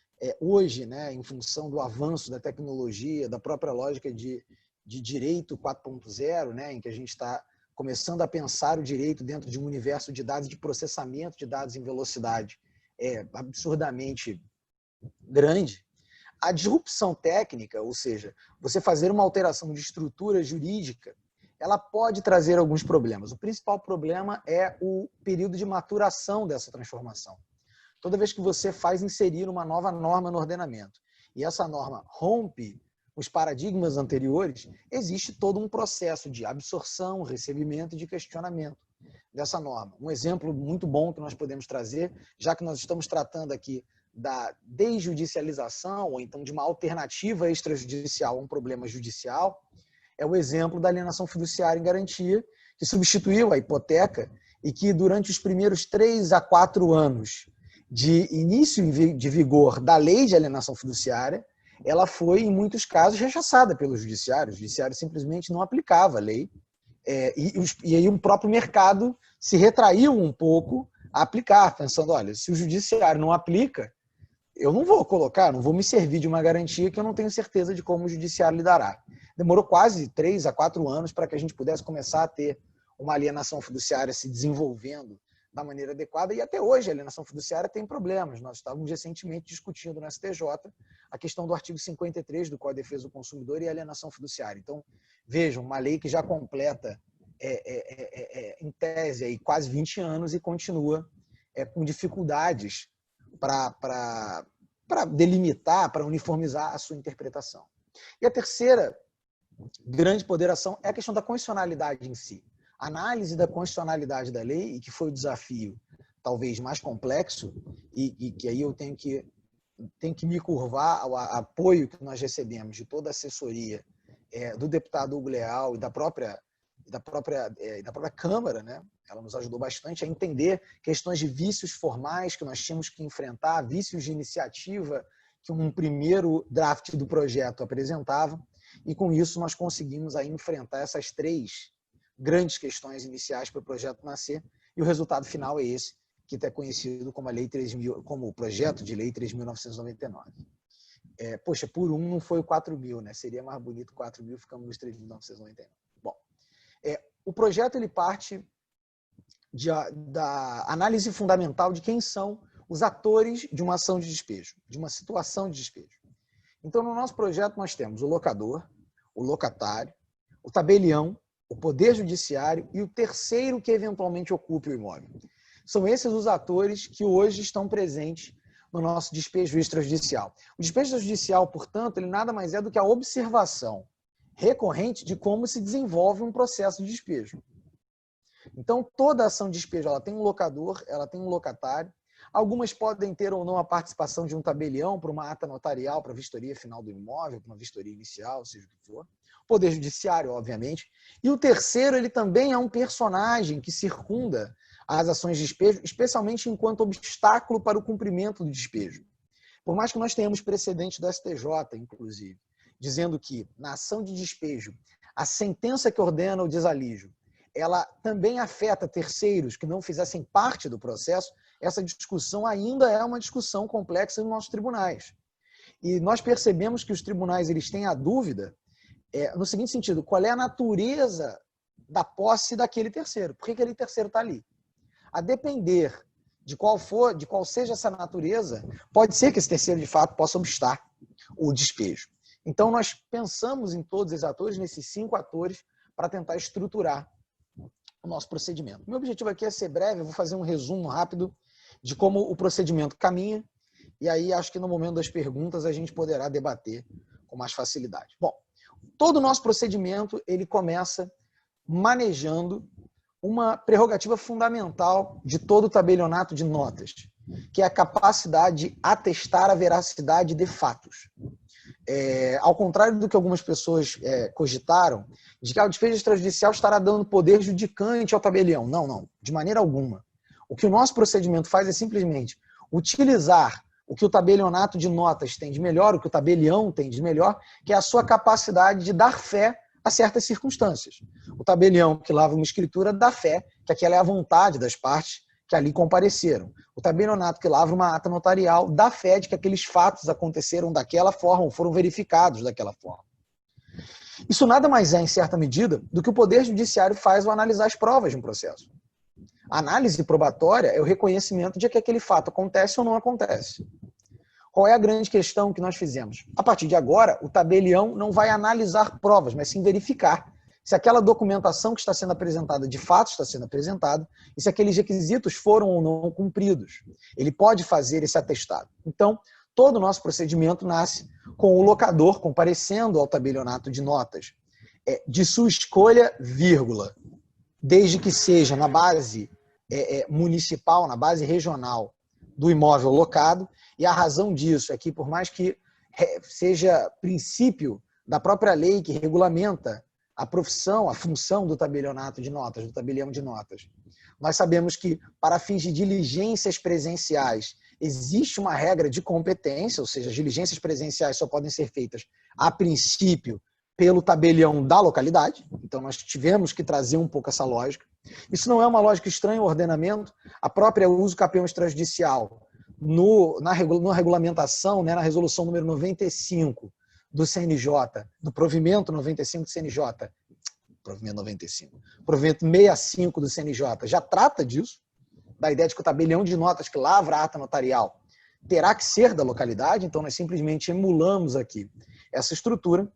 Speaker 4: hoje, né, em função do avanço da tecnologia, da própria lógica de direito 4.0, né, em que a gente está começando a pensar o direito dentro de um universo de dados, de processamento de dados em velocidade absurdamente grande, a disrupção técnica, ou seja, você fazer uma alteração de estrutura jurídica, ela pode trazer alguns problemas. O principal problema é o período de maturação dessa transformação. Toda vez que você faz inserir uma nova norma no ordenamento e essa norma rompe os paradigmas anteriores, existe todo um processo de absorção, recebimento e de questionamento dessa norma. Um exemplo muito bom que nós podemos trazer, já que nós estamos tratando aqui da desjudicialização, ou então de uma alternativa extrajudicial a um problema judicial, é o exemplo da alienação fiduciária em garantia, que substituiu a hipoteca e que durante os primeiros 3 a 4 anos de início de vigor da lei de alienação fiduciária, ela foi, em muitos casos, rechaçada pelo judiciário. O judiciário simplesmente não aplicava a lei. E aí o próprio mercado se retraiu um pouco a aplicar, pensando, olha, se o judiciário não aplica, eu não vou colocar, não vou me servir de uma garantia que eu não tenho certeza de como o judiciário lidará. Demorou quase 3 a 4 anos para que a gente pudesse começar a ter uma alienação fiduciária se desenvolvendo da maneira adequada, e até hoje a alienação fiduciária tem problemas. Nós estávamos recentemente discutindo no STJ a questão do artigo 53 do Código de Defesa do Consumidor e a alienação fiduciária. Então, vejam, uma lei que já completa, em tese, aí, quase 20 anos e continua com dificuldades para delimitar, para uniformizar a sua interpretação. E a terceira grande ponderação é a questão da constitucionalidade em si. A análise da constitucionalidade da lei, e que foi o desafio talvez mais complexo, e que aí eu tenho que me curvar ao apoio que nós recebemos de toda a assessoria do deputado Hugo Leal e da própria Câmara, né? Ela nos ajudou bastante a entender questões de vícios formais que nós tínhamos que enfrentar, vícios de iniciativa que um primeiro draft do projeto apresentava, e com isso nós conseguimos aí enfrentar essas 3 grandes questões iniciais para o projeto nascer, e o resultado final é esse, que é conhecido como a Lei 3.000, como o projeto de Lei 3.999. Poxa, por um não foi o 4.000, né? Seria mais bonito 4.000, ficamos nos 3.999. Bom, o projeto ele parte da análise fundamental de quem são os atores de uma ação de despejo, de uma situação de despejo. Então, no nosso projeto, nós temos o locador, o locatário, o tabelião, o poder judiciário e o terceiro que eventualmente ocupe o imóvel. São esses os atores que hoje estão presentes no nosso despejo extrajudicial. O despejo extrajudicial, portanto, ele nada mais é do que a observação recorrente de como se desenvolve um processo de despejo. Então, toda ação de despejo ela tem um locador, ela tem um locatário. Algumas podem ter ou não a participação de um tabelião para uma ata notarial, para a vistoria final do imóvel, para uma vistoria inicial, seja o que for. Poder judiciário, obviamente. E o terceiro, ele também é um personagem que circunda as ações de despejo, especialmente enquanto obstáculo para o cumprimento do despejo. Por mais que nós tenhamos precedente do STJ, inclusive, dizendo que na ação de despejo, a sentença que ordena o desalígio, ela também afeta terceiros que não fizessem parte do processo, essa discussão ainda é uma discussão complexa nos nossos tribunais. E nós percebemos que os tribunais eles têm a dúvida no seguinte sentido: qual é a natureza da posse daquele terceiro? Por que aquele terceiro está ali? A depender de qual seja essa natureza, pode ser que esse terceiro de fato possa obstar o despejo. Então nós pensamos em todos esses atores, nesses 5 atores, para tentar estruturar o nosso procedimento. Meu objetivo aqui é ser breve, eu vou fazer um resumo rápido de como o procedimento caminha, e aí acho que no momento das perguntas a gente poderá debater com mais facilidade. Bom, todo o nosso procedimento ele começa manejando uma prerrogativa fundamental de todo o tabelionato de notas, que é a capacidade de atestar a veracidade de fatos. Ao contrário do que algumas pessoas cogitaram, de que o despejo extrajudicial estará dando poder judicante ao tabelião. Não, de maneira alguma. O que o nosso procedimento faz é simplesmente utilizar o que o tabelionato de notas tem de melhor, o que o tabelião tem de melhor, que é a sua capacidade de dar fé a certas circunstâncias. O tabelião que lavra uma escritura dá fé que aquela é a vontade das partes que ali compareceram. O tabelionato que lavra uma ata notarial dá fé de que aqueles fatos aconteceram daquela forma ou foram verificados daquela forma. Isso nada mais é, em certa medida, do que o Poder Judiciário faz ao analisar as provas de um processo. A análise probatória é o reconhecimento de que aquele fato acontece ou não acontece. Qual é a grande questão que nós fizemos? A partir de agora, o tabelião não vai analisar provas, mas sim verificar se aquela documentação que está sendo apresentada de fato está sendo apresentada e se aqueles requisitos foram ou não cumpridos. Ele pode fazer esse atestado. Então, todo o nosso procedimento nasce com o locador comparecendo ao tabelionato de notas de sua escolha, vírgula, desde que seja na base municipal, na base regional do imóvel locado, e a razão disso é que, por mais que seja princípio da própria lei que regulamenta a profissão, a função do tabelionato de notas, do tabelião de notas, nós sabemos que, para fins de diligências presenciais, existe uma regra de competência, ou seja, as diligências presenciais só podem ser feitas, a princípio, pelo tabelião da localidade. Então, nós tivemos que trazer um pouco essa lógica. Isso não é uma lógica estranha ao ordenamento. A própria uso capião extrajudicial, na regulamentação, né, na resolução número 95 do CNJ, do provimento 95 do CNJ, provimento 65 do CNJ, já trata disso, da ideia de que o tabelião de notas que lavra a ata notarial terá que ser da localidade. Então, nós simplesmente emulamos aqui essa estrutura.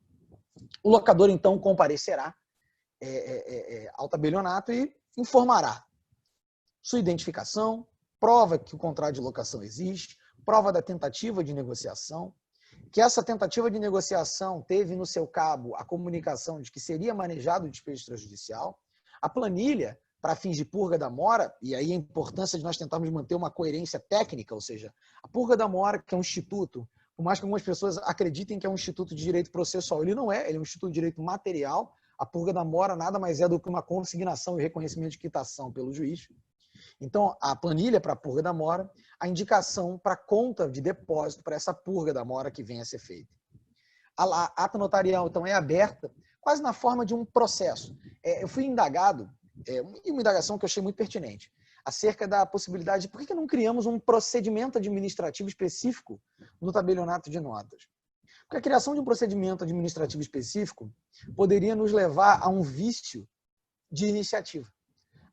Speaker 4: O locador, então, comparecerá ao tabelionato e informará sua identificação, prova que o contrato de locação existe, prova da tentativa de negociação, que essa tentativa de negociação teve no seu cabo a comunicação de que seria manejado o despejo extrajudicial, a planilha para fins de purga da mora, e aí a importância de nós tentarmos manter uma coerência técnica, ou seja, a purga da mora, que é um instituto, por mais que algumas pessoas acreditem que é um instituto de direito processual, ele não é, ele é um instituto de direito material. A purga da mora nada mais é do que uma consignação e reconhecimento de quitação pelo juiz. Então, a planilha para a purga da mora, a indicação para a conta de depósito para essa purga da mora que venha a ser feita. A ata notarial, então, é aberta quase na forma de um processo. Eu fui indagado, uma indagação que eu achei muito pertinente, acerca da possibilidade de por que não criamos um procedimento administrativo específico no tabelionato de notas. Porque a criação de um procedimento administrativo específico poderia nos levar a um vício de iniciativa,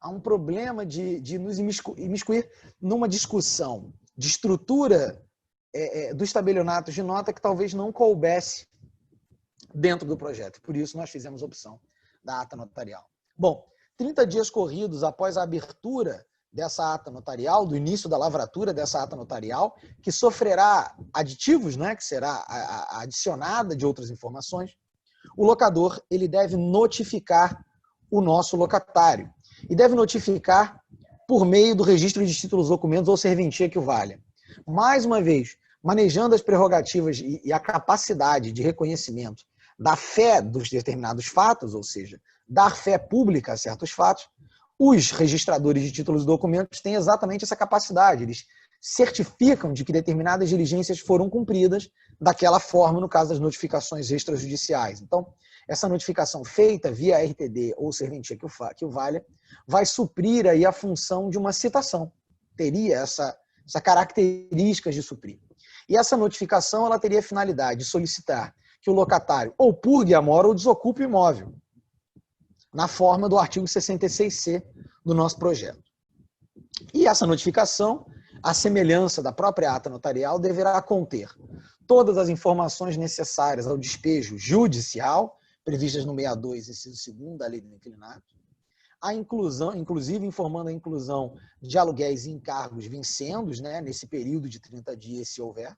Speaker 4: a um problema de nos imiscuir numa discussão de estrutura dos tabelionatos de nota que talvez não coubesse dentro do projeto. Por isso, nós fizemos a opção da ata notarial. Bom, 30 dias corridos após a abertura dessa ata notarial, do início da lavratura dessa ata notarial, que sofrerá aditivos, né, que será adicionada de outras informações, o locador ele deve notificar o nosso locatário. E deve notificar por meio do registro de títulos, documentos ou serventia que o valha. Mais uma vez, manejando as prerrogativas e a capacidade de reconhecimento da fé dos determinados fatos, ou seja, dar fé pública a certos fatos, os registradores de títulos e documentos têm exatamente essa capacidade. Eles certificam de que determinadas diligências foram cumpridas daquela forma, no caso das notificações extrajudiciais. Então, essa notificação feita via RTD ou serventia que o valha vai suprir aí a função de uma citação. Teria essa característica de suprir. E essa notificação ela teria a finalidade de solicitar que o locatário ou purgue a mora ou desocupe o imóvel, na forma do artigo 66C do nosso projeto. E essa notificação, à semelhança da própria ata notarial, deverá conter todas as informações necessárias ao despejo judicial, previstas no 62, inciso 2º da Lei do Inquilinato, a inclusão, inclusive informando a inclusão de aluguéis e encargos vincendos, né, nesse período de 30 dias, se houver.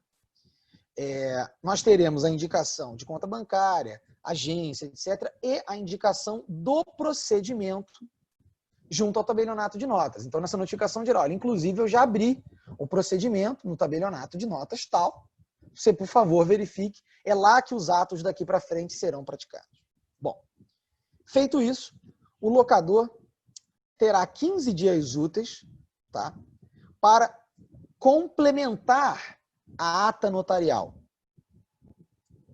Speaker 4: Nós teremos a indicação de conta bancária, agência, etc., e a indicação do procedimento junto ao tabelionato de notas. Então, nessa notificação dirá, olha, inclusive eu já abri o procedimento no tabelionato de notas tal, você, por favor, verifique, é lá que os atos daqui para frente serão praticados. Bom, feito isso, o locador terá 15 dias úteis, tá, para complementar a ata notarial.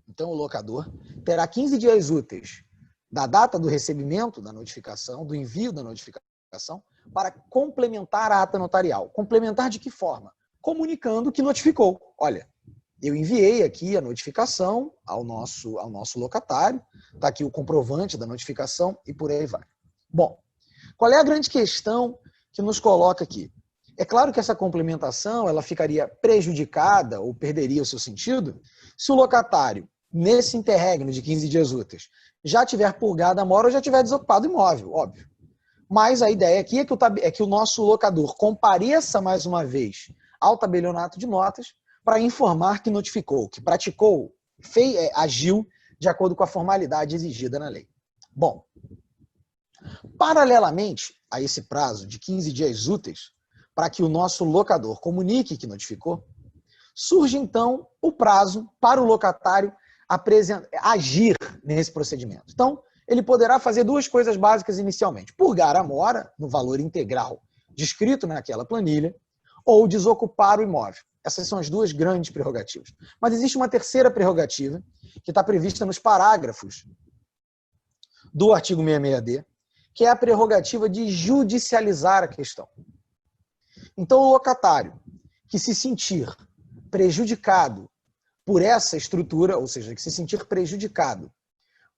Speaker 4: Então, o locador terá 15 dias úteis da data do recebimento da notificação, do envio da notificação, para complementar a ata notarial. Complementar de que forma? Comunicando que notificou. Olha, eu enviei aqui a notificação ao nosso locatário, está aqui o comprovante da notificação e por aí vai. Bom, qual é a grande questão que nos coloca aqui? É claro que essa complementação ela ficaria prejudicada ou perderia o seu sentido se o locatário, nesse interregno de 15 dias úteis, já tiver purgado a mora ou já tiver desocupado o imóvel, óbvio. Mas a ideia aqui é que o nosso locador compareça mais uma vez ao tabelionato de notas para informar que notificou, que praticou, agiu de acordo com a formalidade exigida na lei. Bom, paralelamente a esse prazo de 15 dias úteis, para que o nosso locador comunique que notificou, surge então o prazo para o locatário agir nesse procedimento. Então, ele poderá fazer duas coisas básicas inicialmente: purgar a mora no valor integral descrito naquela planilha ou desocupar o imóvel. Essas são as duas grandes prerrogativas. Mas existe uma terceira prerrogativa que está prevista nos parágrafos do artigo 66D, que é a prerrogativa de judicializar a questão. Então, o locatário que se sentir prejudicado por essa estrutura, ou seja, que se sentir prejudicado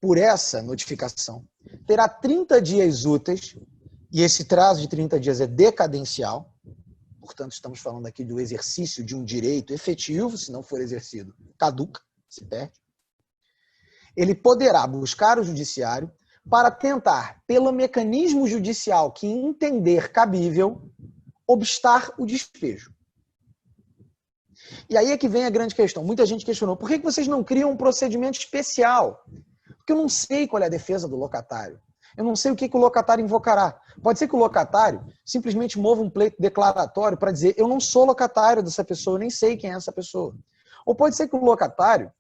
Speaker 4: por essa notificação, terá 30 dias úteis, e esse prazo de 30 dias é decadencial, portanto, estamos falando aqui do exercício de um direito efetivo, se não for exercido, caduca, se perde. Ele poderá buscar o judiciário para tentar, pelo mecanismo judicial que entender cabível, obstar o despejo. E aí é que vem a grande questão. Muita gente questionou, por que vocês não criam um procedimento especial? Porque eu não sei qual é a defesa do locatário. Eu não sei o que o locatário invocará. Pode ser que o locatário simplesmente mova um pleito declaratório para dizer eu não sou locatário dessa pessoa, eu nem sei quem é essa pessoa. Ou pode ser que o locatário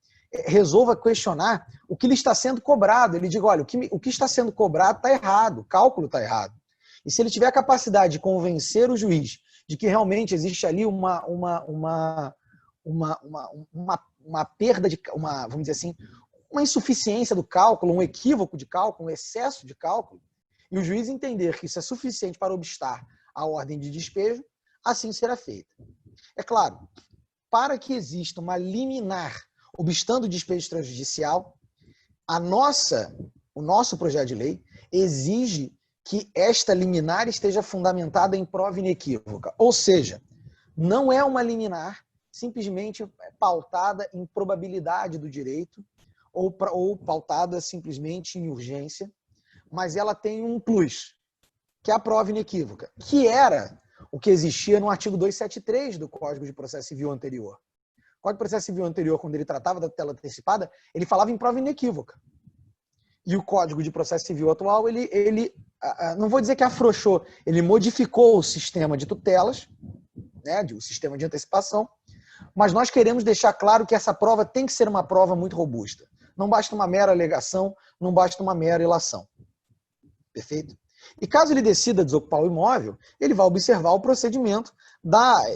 Speaker 4: resolva questionar o que lhe está sendo cobrado. Ele diga, olha, o que está sendo cobrado está errado, o cálculo está errado. E se ele tiver a capacidade de convencer o juiz de que realmente existe ali uma perda de, vamos dizer assim, uma insuficiência do cálculo, um equívoco de cálculo, um excesso de cálculo, e o juiz entender que isso é suficiente para obstar a ordem de despejo, assim será feita. É claro, para que exista uma liminar obstando o despejo extrajudicial, o nosso projeto de lei exige que esta liminar esteja fundamentada em prova inequívoca. Ou seja, não é uma liminar simplesmente pautada em probabilidade do direito ou pautada simplesmente em urgência, mas ela tem um plus, que é a prova inequívoca, que era o que existia no artigo 273 do Código de Processo Civil anterior. O Código de Processo Civil anterior, quando ele tratava da tutela antecipada, ele falava em prova inequívoca. E o Código de Processo Civil atual, ele não vou dizer que afrouxou, ele modificou o sistema de tutelas, né, o sistema de antecipação, mas nós queremos deixar claro que essa prova tem que ser uma prova muito robusta. Não basta uma mera alegação, não basta uma mera ilação. Perfeito? E caso ele decida desocupar o imóvel, ele vai observar o procedimento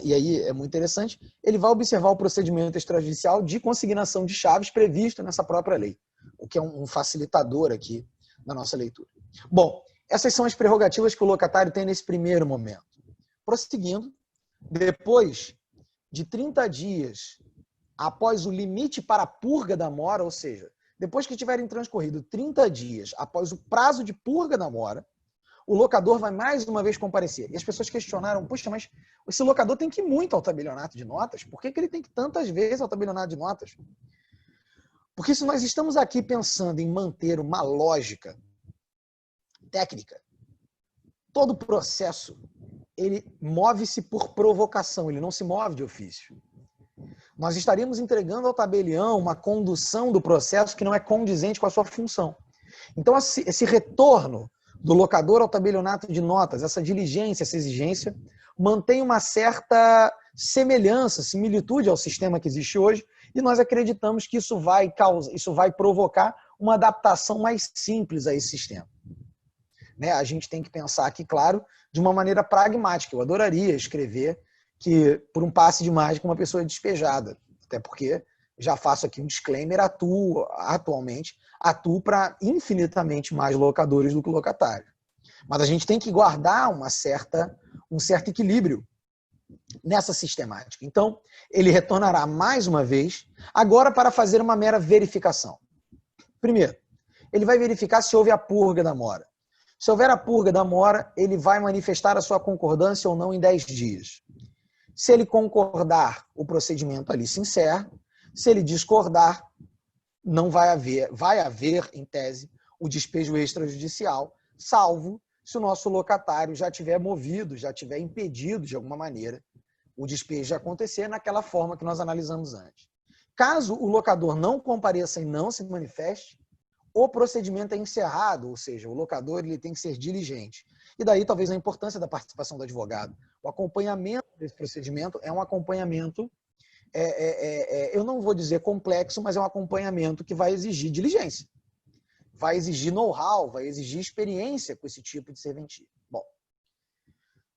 Speaker 4: e aí é muito interessante, ele vai observar o procedimento extrajudicial de consignação de chaves previsto nessa própria lei, o que é um facilitador aqui na nossa leitura. Bom, essas são as prerrogativas que o locatário tem nesse primeiro momento. Prosseguindo, depois de 30 dias após o limite para a purga da mora, ou seja, depois que tiverem transcorrido 30 dias após o prazo de purga da mora, o locador vai mais uma vez comparecer. E as pessoas questionaram, puxa, mas esse locador tem que ir muito ao tabelionato de notas? Por que ele tem que ir tantas vezes ao tabelionato de notas? Porque se nós estamos aqui pensando em manter uma lógica técnica, todo processo, ele move-se por provocação, ele não se move de ofício. Nós estaríamos entregando ao tabelião uma condução do processo que não é condizente com a sua função. Então, esse retorno do locador ao tabelionato de notas, essa diligência, essa exigência, mantém uma certa semelhança, similitude ao sistema que existe hoje, e nós acreditamos que isso vai provocar uma adaptação mais simples a esse sistema. Né? A gente tem que pensar aqui, claro, de uma maneira pragmática. Eu adoraria escrever que, por um passe de mágica, uma pessoa é despejada. Até porque, já faço aqui um disclaimer, atualmente atuo para infinitamente mais locadores do que locatário. Mas a gente tem que guardar um certo equilíbrio nessa sistemática. Então, ele retornará mais uma vez, agora para fazer uma mera verificação. Primeiro, ele vai verificar se houve a purga da mora. Se houver a purga da mora, ele vai manifestar a sua concordância ou não em 10 dias. Se ele concordar, o procedimento ali se encerra. Se ele discordar, não vai haver, em tese, o despejo extrajudicial, salvo se o nosso locatário já tiver movido, já tiver impedido de alguma maneira o despejo de acontecer naquela forma que nós analisamos antes. Caso o locador não compareça e não se manifeste, o procedimento é encerrado, ou seja, o locador ele tem que ser diligente. E daí talvez a importância da participação do advogado. O acompanhamento desse procedimento é um acompanhamento, eu não vou dizer complexo, mas é um acompanhamento que vai exigir diligência. Vai exigir know-how, vai exigir experiência com esse tipo de serventia. Bom,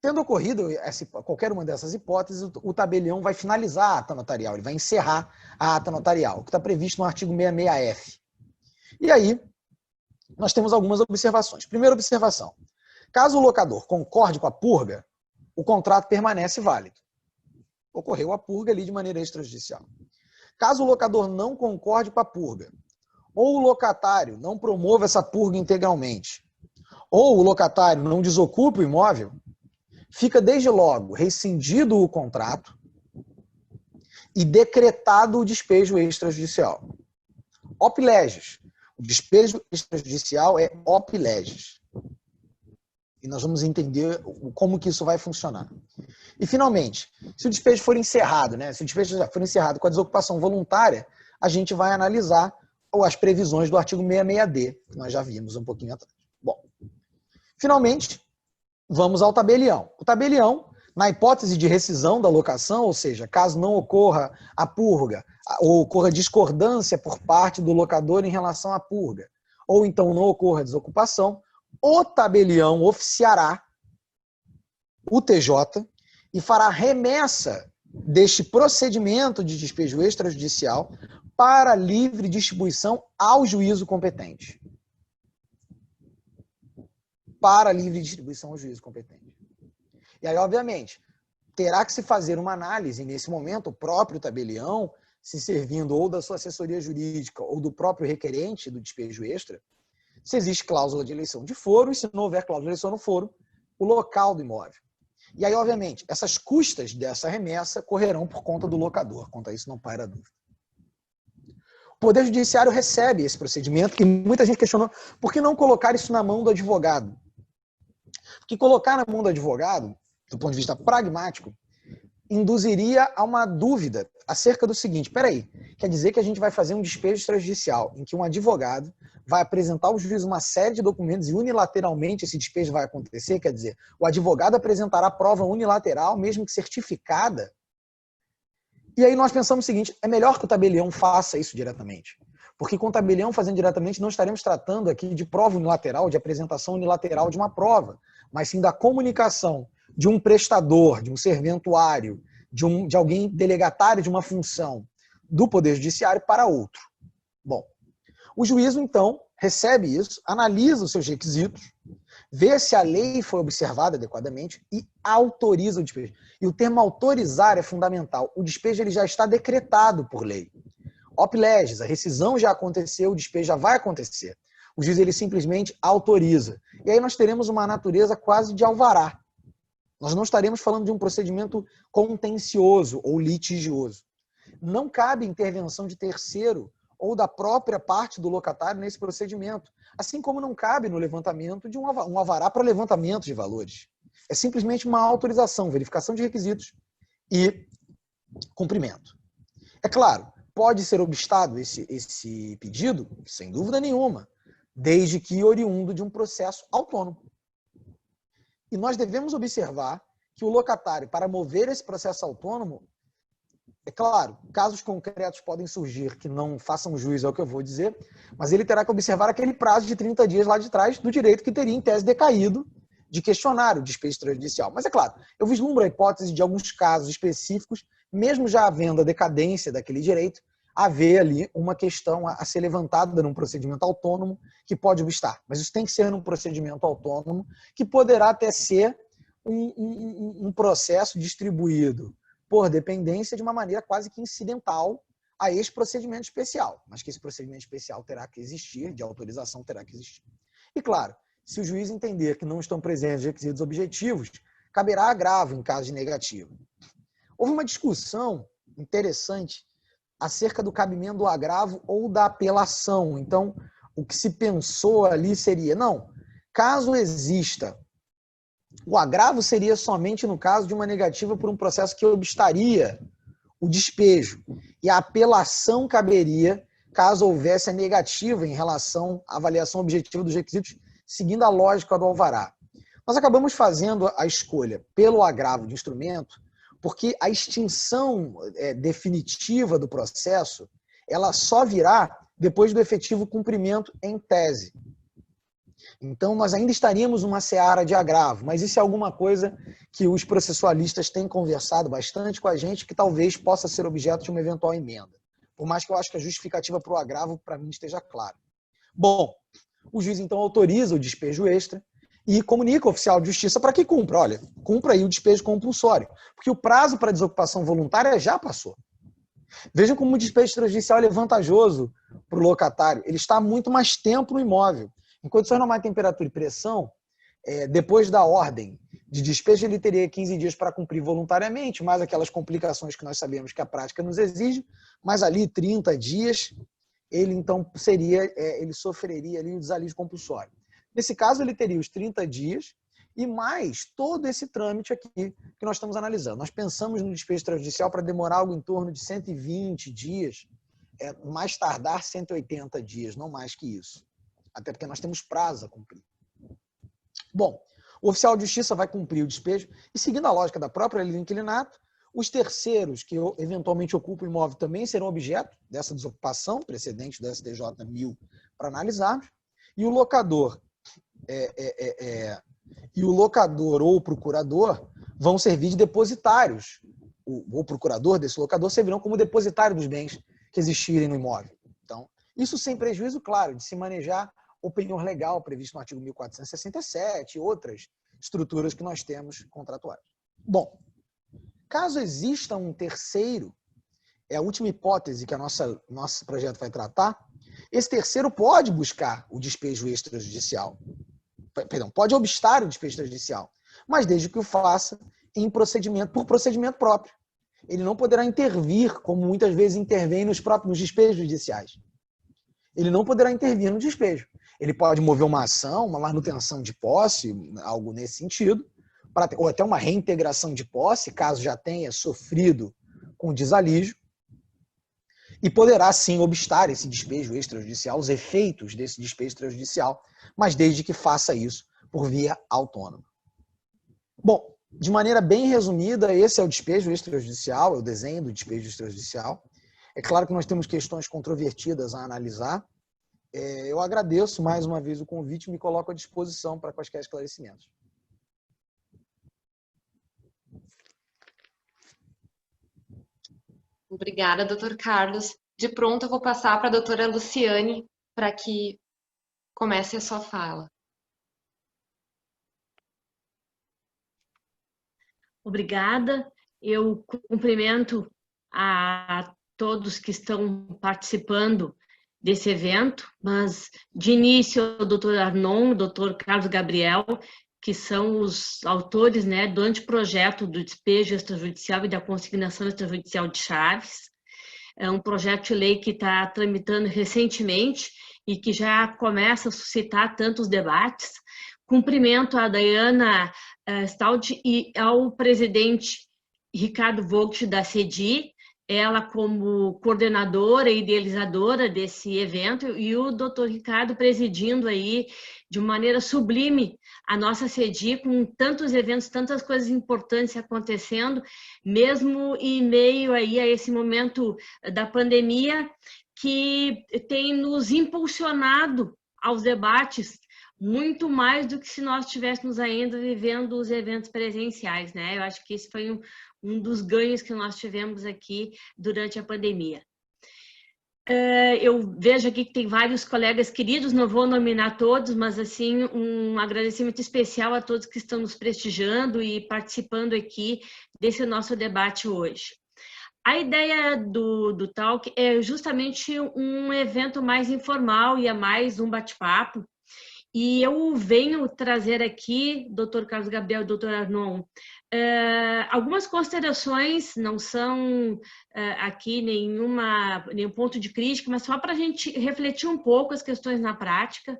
Speaker 4: tendo ocorrido qualquer uma dessas hipóteses, o tabelião vai finalizar a ata notarial, ele vai encerrar a ata notarial, que está previsto no artigo 66F. E aí, nós temos algumas observações. Primeira observação. Caso o locador concorde com a purga, o contrato permanece válido. Ocorreu a purga ali de maneira extrajudicial. Caso o locador não concorde com a purga, ou o locatário não promova essa purga integralmente, ou o locatário não desocupa o imóvel, fica desde logo rescindido o contrato e decretado o despejo extrajudicial. Op legis. O despejo extrajudicial é op legis. E nós vamos entender como que isso vai funcionar. E, finalmente, se o despejo for encerrado, se o despejo for encerrado com a desocupação voluntária, a gente vai analisar as previsões do artigo 66D, que nós já vimos um pouquinho atrás. Bom, finalmente, vamos ao tabelião. O tabelião, na hipótese de rescisão da locação, ou seja, caso não ocorra a purga, ou ocorra discordância por parte do locador em relação à purga, ou então não ocorra desocupação, o tabelião oficiará o TJ e fará remessa deste procedimento de despejo extrajudicial para livre distribuição ao juízo competente. Para livre distribuição ao juízo competente. E aí, obviamente, terá que se fazer uma análise, nesse momento, o próprio tabelião, se servindo ou da sua assessoria jurídica ou do próprio requerente do despejo extra, se existe cláusula de eleição de foro e, se não houver cláusula de eleição no foro, o local do imóvel. E aí, obviamente, essas custas dessa remessa correrão por conta do locador. Quanto a isso, não paira dúvida. O Poder Judiciário recebe esse procedimento e muita gente questionou por que não colocar isso na mão do advogado. Porque colocar na mão do advogado, do ponto de vista pragmático, induziria a uma dúvida acerca do seguinte: peraí, quer dizer que a gente vai fazer um despejo extrajudicial em que um advogado vai apresentar ao juiz uma série de documentos e unilateralmente esse despejo vai acontecer? Quer dizer, o advogado apresentará prova unilateral, mesmo que certificada? E aí nós pensamos o seguinte: é melhor que o tabelião faça isso diretamente. Porque com o tabelião fazendo diretamente, não estaremos tratando aqui de prova unilateral, de apresentação unilateral de uma prova, mas sim da comunicação de um prestador, de um serventuário, de alguém delegatário de uma função do Poder Judiciário para outro. Bom, o juízo, então, recebe isso, analisa os seus requisitos, vê se a lei foi observada adequadamente e autoriza o despejo. E o termo autorizar é fundamental. O despejo ele já está decretado por lei. Op legis, a rescisão já aconteceu, o despejo já vai acontecer. O juiz ele simplesmente autoriza. E aí nós teremos uma natureza quase de alvará. Nós não estaremos falando de um procedimento contencioso ou litigioso. Não cabe intervenção de terceiro ou da própria parte do locatário nesse procedimento. Assim como não cabe no levantamento de um alvará para levantamento de valores. É simplesmente uma autorização, verificação de requisitos e cumprimento. É claro, pode ser obstado esse pedido, sem dúvida nenhuma, desde que oriundo de um processo autônomo. E nós devemos observar que o locatário, para mover esse processo autônomo, é claro, casos concretos podem surgir que não façam jus ao que eu vou dizer, mas ele terá que observar aquele prazo de 30 dias lá de trás do direito que teria em tese decaído de questionar o despejo extrajudicial. Mas é claro, eu vislumbro a hipótese de alguns casos específicos, mesmo já havendo a decadência daquele direito, haver ali uma questão a ser levantada num procedimento autônomo que pode obstar. Mas isso tem que ser num procedimento autônomo que poderá até ser um processo distribuído por dependência de uma maneira quase que incidental a esse procedimento especial. Mas que esse procedimento especial terá que existir, de autorização terá que existir. E claro, se o juiz entender que não estão presentes requisitos objetivos, caberá agravo em caso de negativo. Houve uma discussão interessante acerca do cabimento do agravo ou da apelação. Então, o que se pensou ali seria, não, caso exista, o agravo seria somente no caso de uma negativa por um processo que obstaria o despejo. E a apelação caberia caso houvesse a negativa em relação à avaliação objetiva dos requisitos, seguindo a lógica do alvará. Nós acabamos fazendo a escolha pelo agravo de instrumento, porque a extinção definitiva do processo, ela só virá depois do efetivo cumprimento em tese. Então, nós ainda estaríamos numa seara de agravo, mas isso é alguma coisa que os processualistas têm conversado bastante com a gente, que talvez possa ser objeto de uma eventual emenda. Por mais que eu acho que a justificativa para o agravo, para mim, esteja clara. Bom, o juiz, então, autoriza o despejo extra e comunica ao oficial de justiça para que cumpra. Olha, cumpra aí o despejo compulsório, porque o prazo para desocupação voluntária já passou. Vejam como o despejo extrajudicial é vantajoso para o locatário. Ele está há muito mais tempo no imóvel. Em condições normais de temperatura e pressão, depois da ordem de despejo, ele teria 15 dias para cumprir voluntariamente, mais aquelas complicações que nós sabemos que a prática nos exige, mas ali 30 dias, ele então ele sofreria ali o desalívio compulsório. Nesse caso, ele teria os 30 dias e mais todo esse trâmite aqui que nós estamos analisando. Nós pensamos no despejo extrajudicial para demorar algo em torno de 120 dias, mais tardar 180 dias, não mais que isso. Até porque nós temos prazo a cumprir. Bom, o oficial de justiça vai cumprir o despejo e, seguindo a lógica da própria lei do inquilinato, os terceiros que eventualmente ocupam o imóvel também serão objeto dessa desocupação, precedente do STJ 1000 para analisarmos, e o locador ou o procurador vão servir de depositários. O procurador desse locador servirão como depositário dos bens que existirem no imóvel. Então, isso sem prejuízo, claro, de se manejar o penhor legal previsto no artigo 1467 e outras estruturas que nós temos contratuais. Bom, caso exista um terceiro, é a última hipótese que nosso projeto vai tratar, esse terceiro pode buscar o despejo extrajudicial. Perdão, pode obstar o despejo extrajudicial, mas desde que o faça por procedimento próprio. Ele não poderá intervir, como muitas vezes intervém nos despejos judiciais. Ele não poderá intervir no despejo. Ele pode mover uma ação, uma manutenção de posse, algo nesse sentido, ou até uma reintegração de posse, caso já tenha sofrido com desalígio, e poderá sim obstar esse despejo extrajudicial, os efeitos desse despejo extrajudicial, mas desde que faça isso por via autônoma. Bom, de maneira bem resumida, esse é o despejo extrajudicial, é o desenho do despejo extrajudicial. É claro que nós temos questões controvertidas a analisar. Eu agradeço mais uma vez o convite e me coloco à disposição para quaisquer esclarecimentos.
Speaker 1: Obrigada, doutor Carlos. De pronto, eu vou passar para a doutora Luciane para que comece a sua fala.
Speaker 5: Obrigada. Eu cumprimento a todos que estão participando desse evento, mas de início o doutor Arnon, o doutor Carlos Gabriel, que são os autores, né, do anteprojeto do despejo extrajudicial e da consignação extrajudicial de chaves. É um projeto de lei que está tramitando recentemente e que já começa a suscitar tantos debates. Cumprimento a Dayana Staldi e ao presidente Ricardo Vogt da CEDI, ela como coordenadora e idealizadora desse evento, e o doutor Ricardo presidindo aí de maneira sublime a nossa CEDI, com tantos eventos, tantas coisas importantes acontecendo, mesmo em meio aí a esse momento da pandemia, que tem nos impulsionado aos debates muito mais do que se nós estivéssemos ainda vivendo os eventos presenciais, né? Eu acho que esse foi um dos ganhos que nós tivemos aqui durante a pandemia. Eu vejo aqui que tem vários colegas queridos, não vou nominar todos, mas assim, um agradecimento especial a todos que estão nos prestigiando e participando aqui desse nosso debate hoje. A ideia do Talk é justamente um evento mais informal e é mais um bate-papo. E eu venho trazer aqui, Dr. Carlos Gabriel e Dr. Arnon, algumas considerações, não são aqui nenhum ponto de crítica, mas só para a gente refletir um pouco as questões na prática.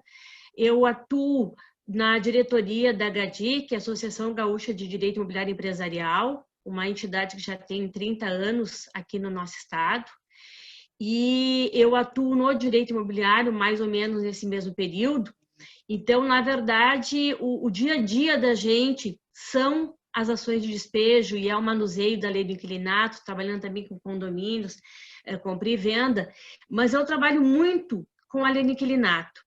Speaker 5: Eu atuo na diretoria da AGADI, que é a Associação Gaúcha de Direito Imobiliário Empresarial, uma entidade que já tem 30 anos aqui no nosso estado. E eu atuo no direito imobiliário mais ou menos nesse mesmo período. Então, na verdade, o dia a dia da gente são as ações de despejo e é o manuseio da lei do inquilinato, trabalhando também com condomínios, compra e venda, mas eu trabalho muito com a lei do inquilinato.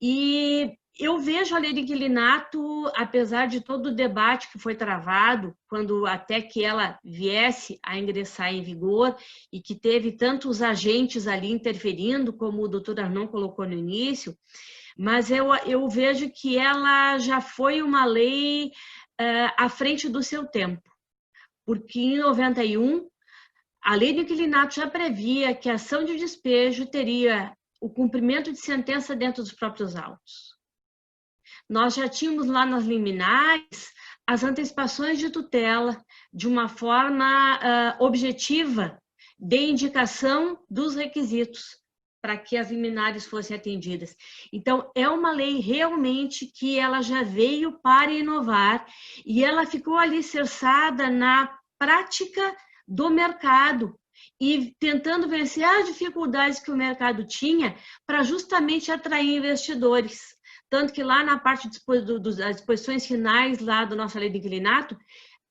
Speaker 5: E eu vejo a lei do inquilinato, apesar de todo o debate que foi travado, quando até que ela viesse a ingressar em vigor e que teve tantos agentes ali interferindo, como o doutor Arnon colocou no início, mas eu vejo que ela já foi uma lei à frente do seu tempo, porque em 91, a lei do inquilinato já previa que a ação de despejo teria o cumprimento de sentença dentro dos próprios autos. Nós já tínhamos lá nas liminares as antecipações de tutela de uma forma objetiva de indicação dos requisitos para que as liminares fossem atendidas. Então, é uma lei realmente que ela já veio para inovar e ela ficou alicerçada na prática do mercado e tentando vencer as dificuldades que o mercado tinha para justamente atrair investidores. Tanto que lá na parte das disposições finais lá da nossa lei de inquilinato,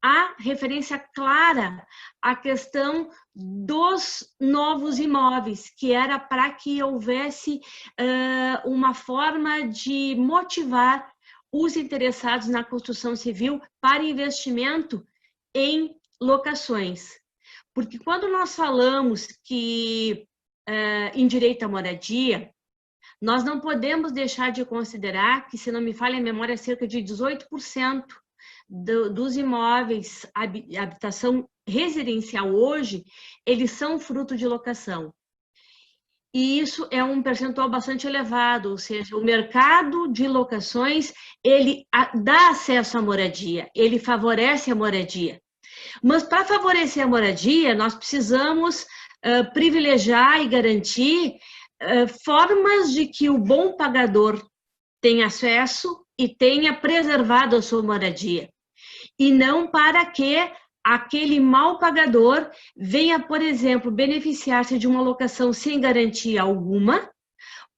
Speaker 5: há referência clara à questão dos novos imóveis, que era para que houvesse uma forma de motivar os interessados na construção civil para investimento em locações. Porque quando nós falamos que em direito à moradia, nós não podemos deixar de considerar que, se não me falha a memória, cerca de 18% dos imóveis, habitação residencial hoje, eles são fruto de locação. E isso é um percentual bastante elevado, ou seja, o mercado de locações, ele dá acesso à moradia, ele favorece a moradia. Mas para favorecer a moradia, nós precisamos privilegiar e garantir formas de que o bom pagador tenha acesso e tenha preservado a sua moradia. E não para que aquele mal pagador venha, por exemplo, beneficiar-se de uma locação sem garantia alguma,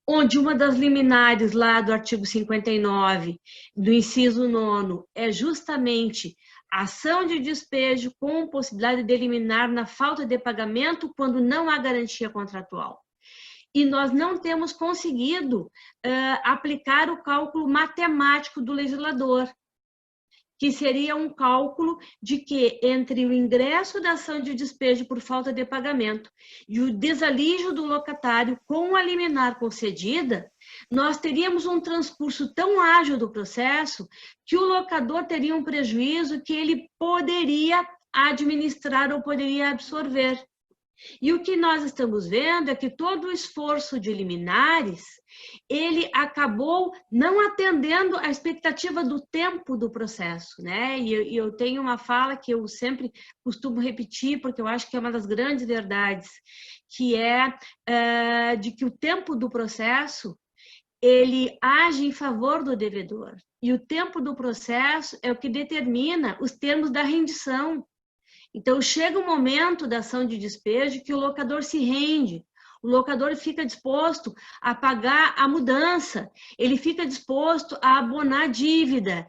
Speaker 5: onde uma das liminares lá do artigo 59, do inciso 9º, é justamente a ação de despejo com possibilidade de eliminar na falta de pagamento quando não há garantia contratual. E nós não temos conseguido aplicar o cálculo matemático do legislador, que seria um cálculo de que entre o ingresso da ação de despejo por falta de pagamento e o desalígio do locatário com a liminar concedida, nós teríamos um transcurso tão ágil do processo que o locador teria um prejuízo que ele poderia administrar ou poderia absorver. E o que nós estamos vendo é que todo o esforço de liminares, ele acabou não atendendo à expectativa do tempo do processo, né? E eu tenho uma fala que eu sempre costumo repetir, porque eu acho que é uma das grandes verdades, que é de que o tempo do processo, ele age em favor do devedor. E o tempo do processo é o que determina os termos da rendição. Então, chega um momento da ação de despejo que o locador se rende, o locador fica disposto a pagar a mudança, ele fica disposto a abonar a dívida,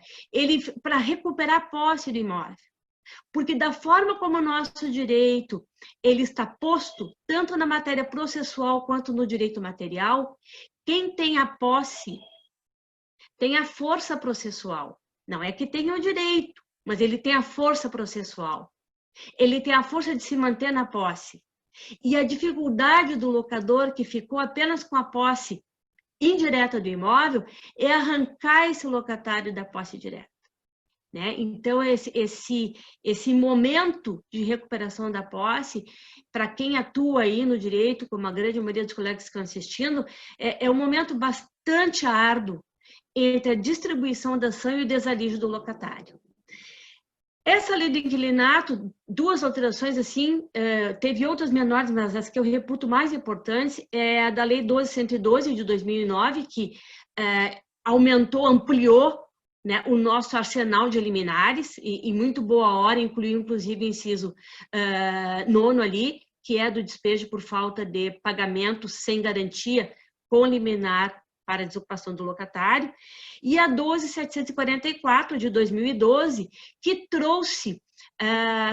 Speaker 5: para recuperar a posse do imóvel. Porque da forma como o nosso direito ele está posto, tanto na matéria processual quanto no direito material, quem tem a posse tem a força processual. Não é que tenha o direito, mas ele tem a força processual. Ele tem a força de se manter na posse. E a dificuldade do locador que ficou apenas com a posse indireta do imóvel é arrancar esse locatário da posse direta. Né? Então, esse momento de recuperação da posse, para quem atua aí no direito, como a grande maioria dos colegas que estão assistindo, é um momento bastante árduo entre a distribuição da ação e o desalívio do locatário. Essa lei do inquilinato, duas alterações assim, teve outras menores, mas as que eu reputo mais importantes é a da lei 12.112 de 2009, que aumentou, ampliou, né, o nosso arsenal de liminares, e muito boa hora, incluiu inclusive o inciso 9º ali, que é do despejo por falta de pagamento sem garantia com liminar para a desocupação do locatário, e a 12.744 de 2012, que trouxe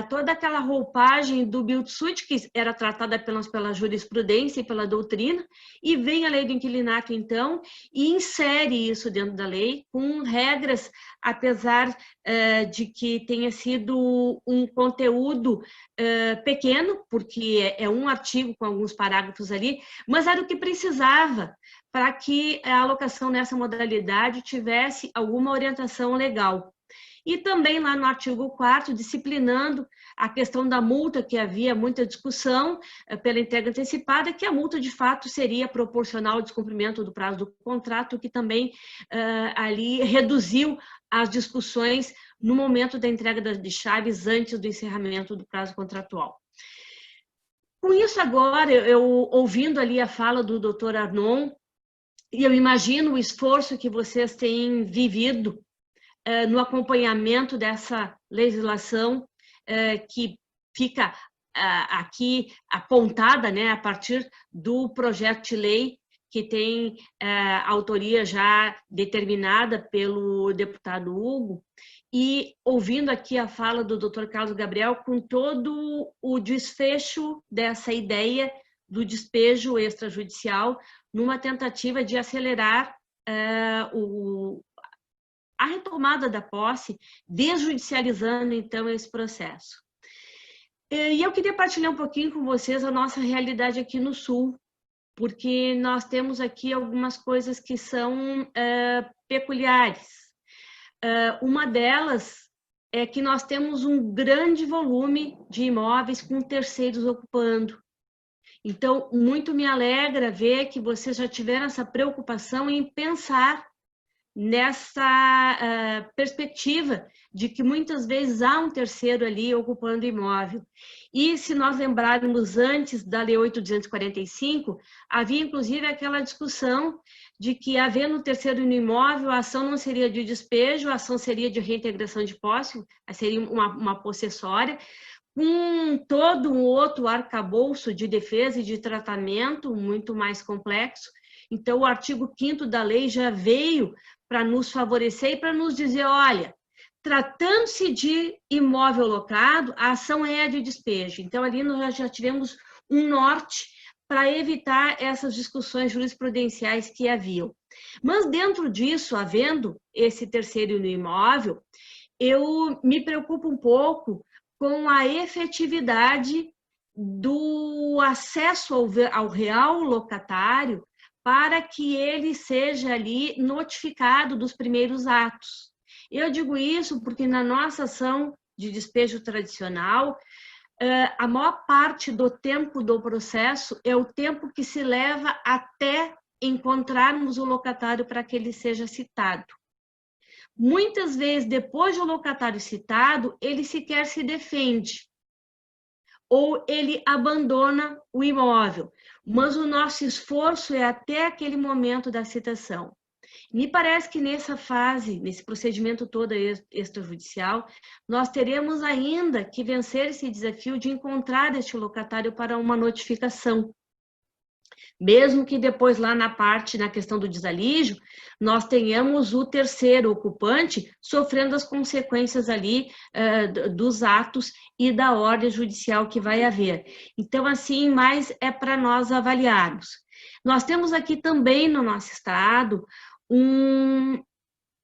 Speaker 5: toda aquela roupagem do build-suit, que era tratada apenas pela jurisprudência e pela doutrina, e vem a lei do inquilinato, então, e insere isso dentro da lei, com regras, apesar de que tenha sido um conteúdo pequeno, porque é um artigo com alguns parágrafos ali, mas era o que precisava para que a alocação nessa modalidade tivesse alguma orientação legal. E também lá no artigo 4º, disciplinando a questão da multa, que havia muita discussão pela entrega antecipada, que a multa de fato seria proporcional ao descumprimento do prazo do contrato, que também ali reduziu as discussões no momento da entrega de chaves antes do encerramento do prazo contratual. Com isso agora, eu ouvindo ali a fala do Dr. Arnon, e eu imagino o esforço que vocês têm vivido no acompanhamento dessa legislação que fica aqui apontada, né, a partir do projeto de lei que tem autoria já determinada pelo deputado Hugo, e ouvindo aqui a fala do Dr. Carlos Gabriel com todo o desfecho dessa ideia do despejo extrajudicial numa tentativa de acelerar a retomada da posse, desjudicializando, então, esse processo. E eu queria partilhar um pouquinho com vocês a nossa realidade aqui no Sul, porque nós temos aqui algumas coisas que são peculiares. Uma delas é que nós temos um grande volume de imóveis com terceiros ocupando. Então, muito me alegra ver que vocês já tiveram essa preocupação em pensar nessa perspectiva de que muitas vezes há um terceiro ali ocupando imóvel. E se nós lembrarmos antes da Lei 8.245, havia inclusive aquela discussão de que, havendo um terceiro no imóvel, a ação não seria de despejo, a ação seria de reintegração de posse, seria uma possessória, com todo um outro arcabouço de defesa e de tratamento muito mais complexo. Então, o artigo 5º da lei já veio para nos favorecer e para nos dizer, olha, tratando-se de imóvel locado, a ação é a de despejo. Então, ali nós já tivemos um norte para evitar essas discussões jurisprudenciais que haviam. Mas, dentro disso, havendo esse terceiro no imóvel, eu me preocupo um pouco com a efetividade do acesso ao real locatário para que ele seja ali notificado dos primeiros atos. Eu digo isso porque na nossa ação de despejo tradicional, a maior parte do tempo do processo é o tempo que se leva até encontrarmos o locatário para que ele seja citado. Muitas vezes, depois do locatário citado, ele sequer se defende ou ele abandona o imóvel, mas o nosso esforço é até aquele momento da citação. Me parece que nessa fase, nesse procedimento todo extrajudicial, nós teremos ainda que vencer esse desafio de encontrar este locatário para uma notificação. Mesmo que depois lá na questão do desalígio, nós tenhamos o terceiro ocupante sofrendo as consequências ali dos atos e da ordem judicial que vai haver. Então, assim, mais é para nós avaliarmos. Nós temos aqui também no nosso estado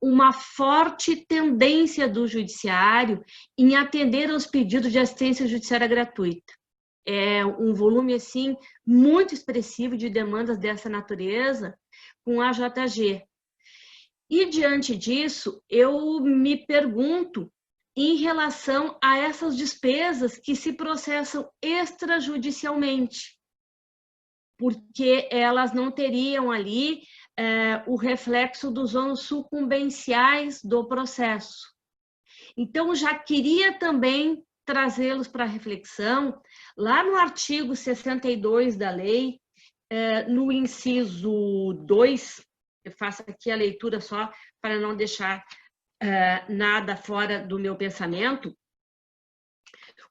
Speaker 5: uma forte tendência do judiciário em atender aos pedidos de assistência judiciária gratuita. É um volume, assim, muito expressivo de demandas dessa natureza com a JG. E, diante disso, eu me pergunto em relação a essas despesas que se processam extrajudicialmente, porque elas não teriam ali o reflexo dos ônus sucumbenciais do processo. Então, já queria também trazê-los para reflexão, lá no artigo 62 da lei, no inciso 2, eu faço aqui a leitura só para não deixar nada fora do meu pensamento.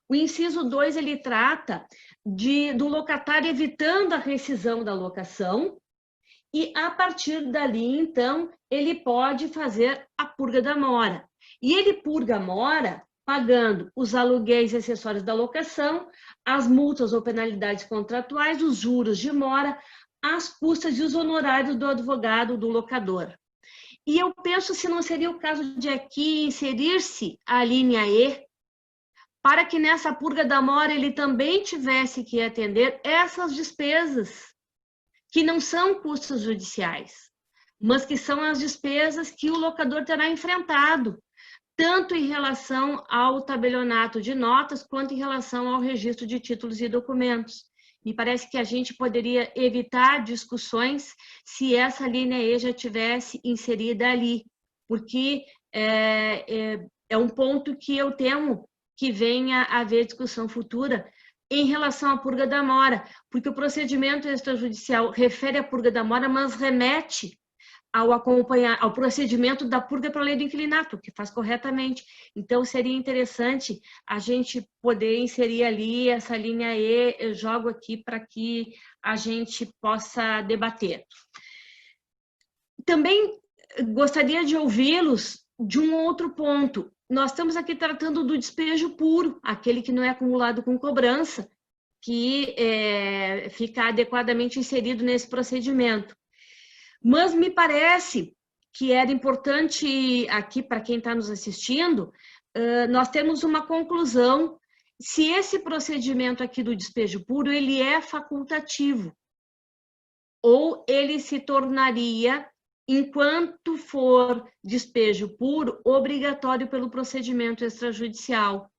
Speaker 5: O inciso 2, ele trata do locatário evitando a rescisão da locação e, a partir dali, então, ele pode fazer a purga da mora. E ele purga a mora pagando os aluguéis e acessórios da locação, as multas ou penalidades contratuais, os juros de mora, as custas e os honorários do advogado do locador. E eu penso se não seria o caso de aqui inserir-se a linha E, para que nessa purga da mora ele também tivesse que atender essas despesas, que não são custos judiciais, mas que são as despesas que o locador terá enfrentado, tanto em relação ao tabelionato de notas, quanto em relação ao registro de títulos e documentos. Me parece que a gente poderia evitar discussões se essa linha E já tivesse inserida ali, porque é um ponto que eu temo que venha a haver discussão futura em relação à purga da mora, porque o procedimento extrajudicial refere à purga da mora, mas remete ao procedimento da purga para a lei do inquilinato, que faz corretamente. Então, seria interessante a gente poder inserir ali essa linha E, eu jogo aqui para que a gente possa debater. Também gostaria de ouvi-los de um outro ponto. Nós estamos aqui tratando do despejo puro, aquele que não é acumulado com cobrança, que fica adequadamente inserido nesse procedimento. Mas me parece que era importante aqui, para quem está nos assistindo, nós temos uma conclusão, se esse procedimento aqui do despejo puro, ele é facultativo, ou ele se tornaria, enquanto for despejo puro, obrigatório pelo procedimento extrajudicial.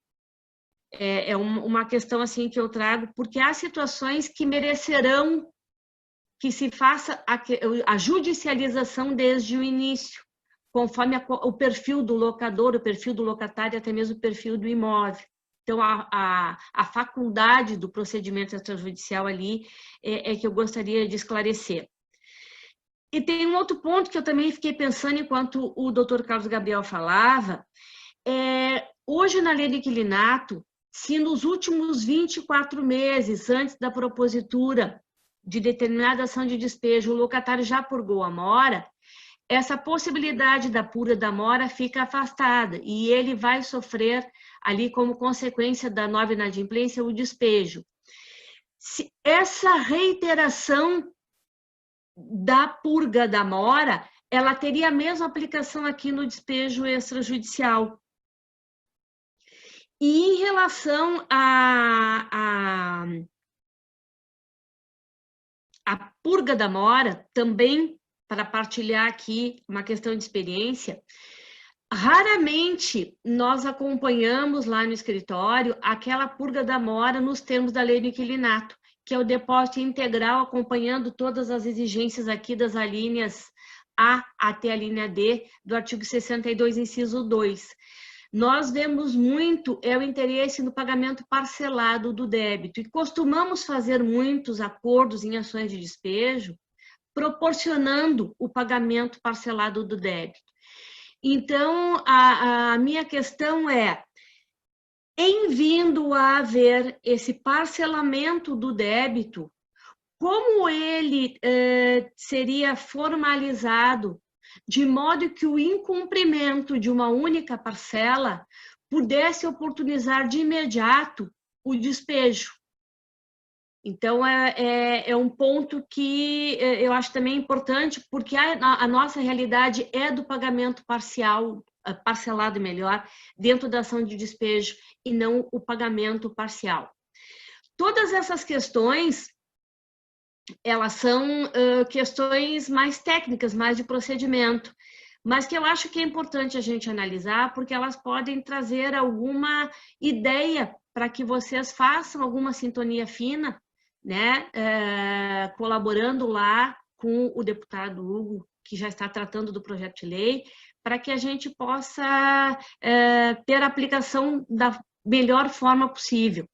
Speaker 5: É uma questão assim que eu trago, porque há situações que merecerão que se faça a judicialização desde o início, conforme o perfil do locador, o perfil do locatário, até mesmo o perfil do imóvel. Então, a faculdade do procedimento extrajudicial ali é que eu gostaria de esclarecer. E tem um outro ponto que eu também fiquei pensando enquanto o doutor Carlos Gabriel falava, hoje na lei do inquilinato, se nos últimos 24 meses, antes da propositura de determinada ação de despejo, o locatário já purgou a mora, essa possibilidade da purga da mora fica afastada e ele vai sofrer ali como consequência da nova inadimplência o despejo. Essa reiteração da purga da mora, ela teria a mesma aplicação aqui no despejo extrajudicial. E em relação à purga da mora, também, para partilhar aqui uma questão de experiência, raramente nós acompanhamos lá no escritório aquela purga da mora nos termos da lei do inquilinato, que é o depósito integral, acompanhando todas as exigências aqui das alíneas A até a linha D do artigo 62, inciso 2. Nós vemos muito o interesse no pagamento parcelado do débito e costumamos fazer muitos acordos em ações de despejo, proporcionando o pagamento parcelado do débito. Então, a minha questão é, em vindo a haver esse parcelamento do débito, como ele seria formalizado de modo que o incumprimento de uma única parcela pudesse oportunizar de imediato o despejo? Então, é um ponto que eu acho também importante, porque a nossa realidade é do pagamento parcial, parcelado melhor, dentro da ação de despejo, e não o pagamento parcial. Todas essas questões, elas são questões mais técnicas, mais de procedimento, mas que eu acho que é importante a gente analisar, porque elas podem trazer alguma ideia para que vocês façam alguma sintonia fina, né, colaborando lá com o deputado Hugo, que já está tratando do projeto de lei, para que a gente possa ter a aplicação da melhor forma possível.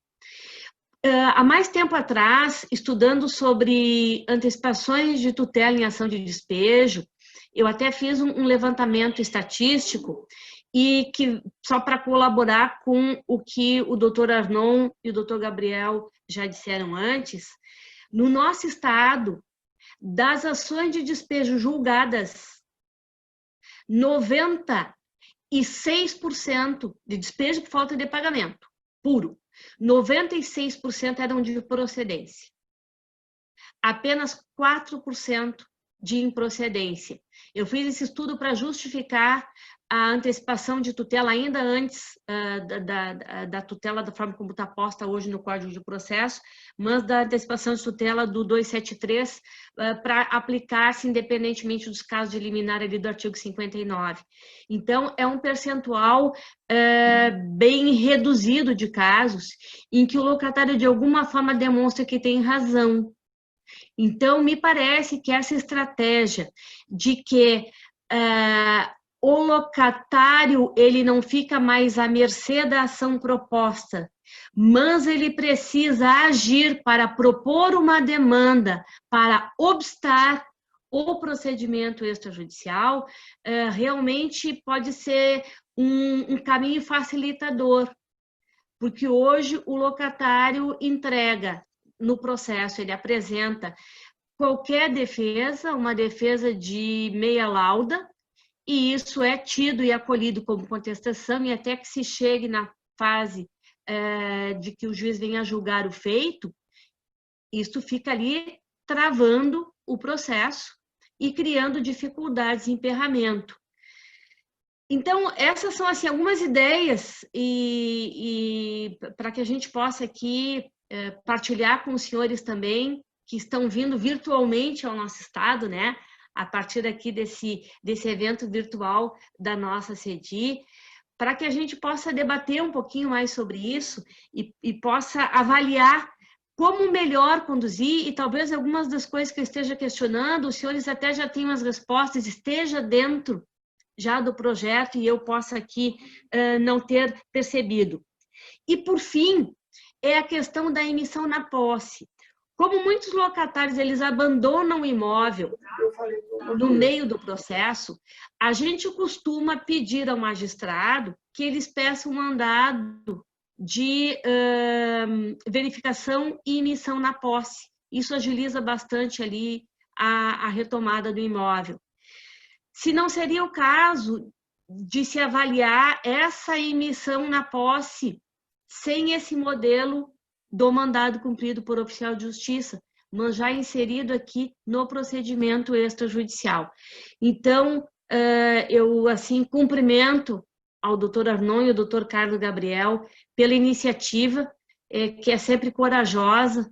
Speaker 5: Há mais tempo atrás, estudando sobre antecipações de tutela em ação de despejo, eu até fiz um levantamento estatístico, e que, só para colaborar com o que o doutor Arnon e o doutor Gabriel já disseram antes, no nosso estado, das ações de despejo julgadas, 96% de despejo por falta de pagamento, puro, 96% eram de procedência. Apenas 4% de improcedência. Eu fiz esse estudo para justificar a antecipação de tutela ainda antes da tutela da forma como está posta hoje no Código de Processo, mas da antecipação de tutela do 273 para aplicar-se independentemente dos casos de liminar ali do artigo 59. Então, é um percentual bem reduzido de casos em que o locatário de alguma forma demonstra que tem razão. Então, me parece que essa estratégia de que o locatário ele não fica mais à mercê da ação proposta, mas ele precisa agir para propor uma demanda para obstar o procedimento extrajudicial, realmente pode ser um caminho facilitador, porque hoje o locatário entrega no processo, ele apresenta qualquer defesa, uma defesa de meia lauda, e isso é tido e acolhido como contestação, e até que se chegue na fase de que o juiz venha julgar o feito, isso fica ali travando o processo e criando dificuldades em emperramento. Então, essas são assim, algumas ideias e para que a gente possa aqui partilhar com os senhores também, que estão vindo virtualmente ao nosso estado, né? A partir aqui desse evento virtual da nossa CEDI, para que a gente possa debater um pouquinho mais sobre isso e possa avaliar como melhor conduzir, e talvez algumas das coisas que eu esteja questionando, os senhores até já tenham as respostas, esteja dentro já do projeto e eu possa aqui não ter percebido. E, por fim, é a questão da emissão na posse. Como muitos locatários eles abandonam o imóvel no meio do processo, a gente costuma pedir ao magistrado que eles peçam um mandado de verificação e emissão na posse. Isso agiliza bastante ali a retomada do imóvel. Se não seria o caso de se avaliar essa emissão na posse sem esse modelo do mandado cumprido por oficial de justiça, mas já inserido aqui no procedimento extrajudicial. Então, eu assim cumprimento ao doutor Arnon e ao doutor Carlos Gabriel pela iniciativa, que é sempre corajosa,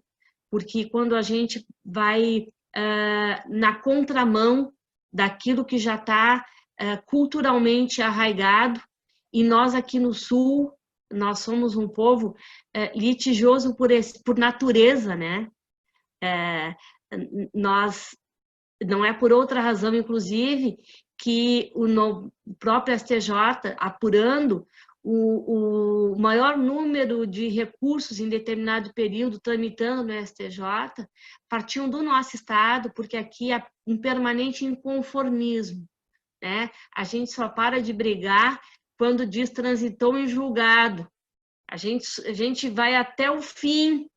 Speaker 5: porque quando a gente vai na contramão daquilo que já está culturalmente arraigado, e nós aqui no Sul, nós somos um povo litigioso por natureza, né? Nós, não é por outra razão, inclusive, que o próprio STJ, apurando o maior número de recursos em determinado período tramitando no STJ, partiam do nosso estado, porque aqui há um permanente inconformismo, né? A gente só para de brigar quando diz transitou em julgado. A gente vai até o fim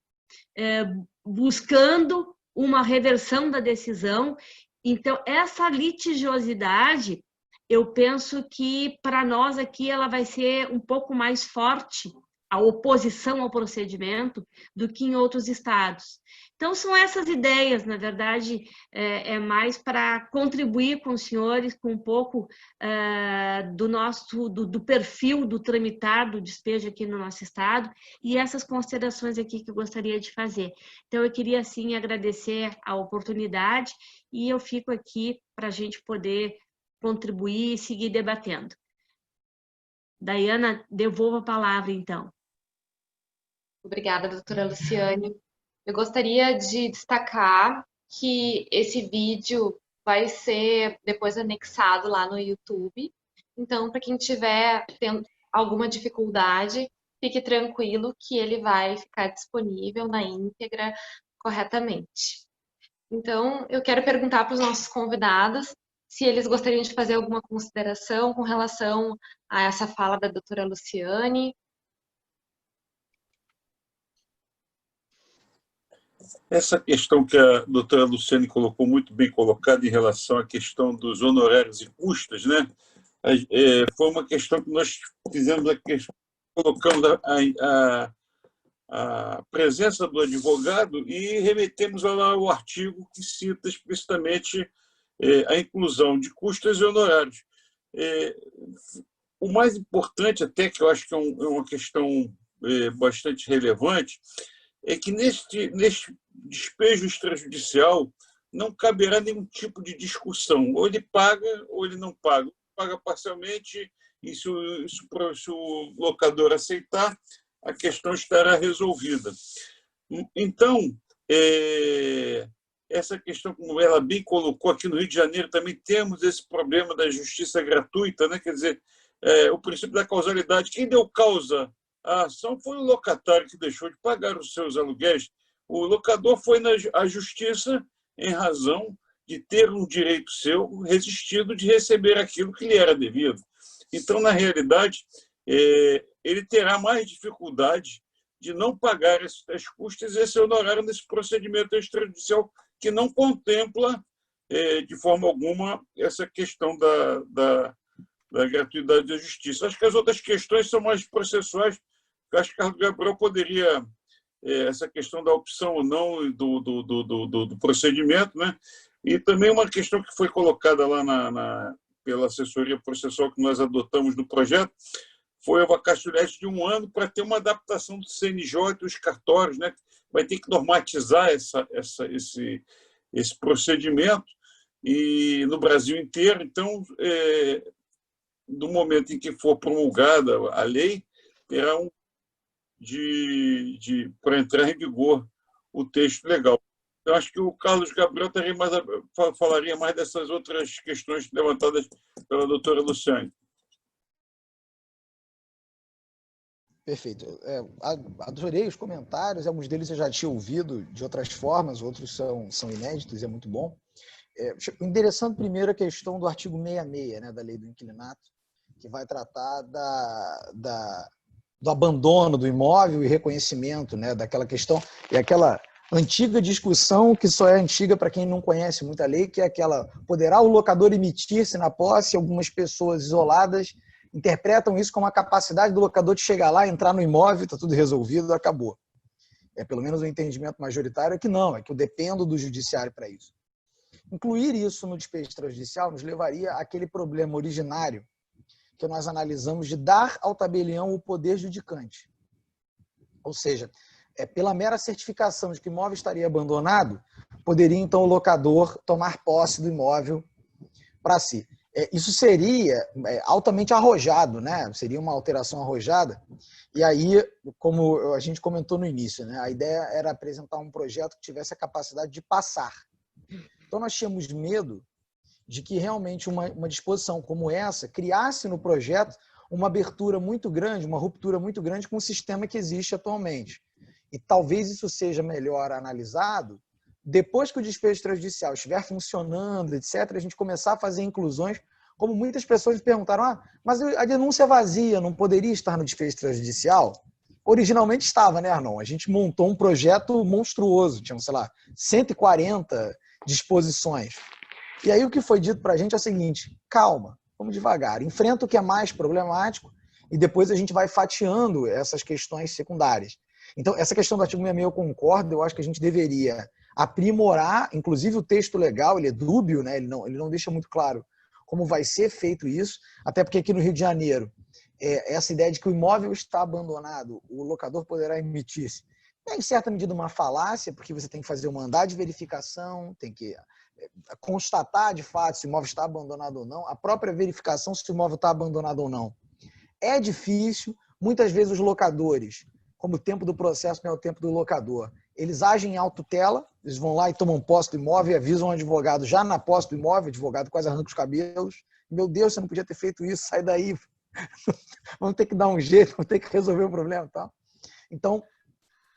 Speaker 5: buscando uma reversão da decisão. Então, essa litigiosidade, eu penso que para nós aqui ela vai ser um pouco mais forte a oposição ao procedimento do que em outros estados. Então, são essas ideias, na verdade, é mais para contribuir com os senhores, com um pouco do perfil do tramitar do despejo aqui no nosso estado, e essas considerações aqui que eu gostaria de fazer. Então, eu queria, sim, agradecer a oportunidade, e eu fico aqui para a gente poder contribuir e seguir debatendo. Daiana, devolvo a palavra, então.
Speaker 1: Obrigada, doutora Luciane. Eu gostaria de destacar que esse vídeo vai ser depois anexado lá no YouTube. Então, para quem tiver tendo alguma dificuldade, fique tranquilo que ele vai ficar disponível na íntegra corretamente. Então, eu quero perguntar para os nossos convidados se eles gostariam de fazer alguma consideração com relação a essa fala da doutora Luciane.
Speaker 3: Essa questão que a doutora Luciane colocou, muito bem colocada, em relação à questão dos honorários e custas, né? Foi uma questão que nós fizemos, colocamos a presença do advogado e remetemos ao artigo que cita explicitamente a inclusão de custas e honorários. O mais importante, até que eu acho que é uma questão bastante relevante, é que neste despejo extrajudicial não caberá nenhum tipo de discussão. Ou ele paga ou ele não paga. Paga parcialmente, e se o locador aceitar, a questão estará resolvida. Então, essa questão, como ela bem colocou, aqui no Rio de Janeiro também temos esse problema da justiça gratuita, né? Quer dizer, o princípio da causalidade. Quem deu causa à ação foi o locatário que deixou de pagar os seus aluguéis. O locador foi à justiça em razão de ter um direito seu resistido de receber aquilo que lhe era devido. Então, na realidade, ele terá mais dificuldade de não pagar as custas e esse honorário nesse procedimento extrajudicial que não contempla, de forma alguma, essa questão da gratuidade da justiça. Acho que as outras questões são mais processuais. Acho que Carlos Gabriel poderia, essa questão da opção ou não do procedimento, né? E também uma questão que foi colocada lá pela assessoria processual que nós adotamos no projeto, foi a vacatulete de 1 ano para ter uma adaptação do CNJ e dos cartórios, né? Vai ter que normatizar esse procedimento e no Brasil inteiro. Então, no momento em que for promulgada a lei, terá para entrar em vigor o texto legal. Eu acho que o Carlos Gabriel falaria mais dessas outras questões levantadas pela doutora Luciane.
Speaker 4: Perfeito. Adorei os comentários, alguns deles eu já tinha ouvido de outras formas, outros são inéditos, é muito bom. Endereçando primeiro a questão do artigo 66, né, da Lei do Inquilinato, que vai tratar do abandono do imóvel e reconhecimento, né, daquela questão, e aquela antiga discussão que só é antiga para quem não conhece muito a lei, que é aquela, poderá o locador emitir-se na posse? Algumas pessoas isoladas interpretam isso como a capacidade do locador de chegar lá, entrar no imóvel, está tudo resolvido, acabou. Pelo menos o entendimento majoritário é que não, é que eu dependo do judiciário para isso. Incluir isso no despejo extrajudicial nos levaria àquele problema originário que nós analisamos de dar ao tabelião o poder judicante. Ou seja, pela mera certificação de que o imóvel estaria abandonado, poderia então o locador tomar posse do imóvel para si. Isso seria altamente arrojado, né? Seria uma alteração arrojada. E aí, como a gente comentou no início, né? A ideia era apresentar um projeto que tivesse a capacidade de passar. Então nós tínhamos medo de que realmente uma disposição como essa criasse no projeto uma abertura muito grande, uma ruptura muito grande com o sistema que existe atualmente. E talvez isso seja melhor analisado depois que o despejo extrajudicial estiver funcionando, etc., a gente começar a fazer inclusões, como muitas pessoas me perguntaram, mas a denúncia vazia não poderia estar no despejo extrajudicial? Originalmente estava, né, Arnon? A gente montou um projeto monstruoso, tinham, sei lá, 140 disposições. E aí o que foi dito para a gente é o seguinte, calma, vamos devagar, enfrenta o que é mais problemático e depois a gente vai fatiando essas questões secundárias. Então, essa questão do artigo 66 eu concordo, eu acho que a gente deveria aprimorar, inclusive o texto legal, ele é dúbio, né? Ele não deixa muito claro como vai ser feito isso, até porque aqui no Rio de Janeiro, essa ideia de que o imóvel está abandonado, o locador poderá emitir-se, é em certa medida uma falácia, porque você tem que fazer um mandado de verificação, tem que constatar de fato se o imóvel está abandonado ou não, a própria verificação se o imóvel está abandonado ou não. É difícil, muitas vezes os locadores, como o tempo do processo não é o tempo do locador, eles agem em autotutela, eles vão lá e tomam posse do imóvel e avisam o advogado já na posse do imóvel, o advogado quase arranca os cabelos. Meu Deus, você não podia ter feito isso, sai daí. Vamos ter que dar um jeito, vamos ter que resolver o problema. Tá? Então,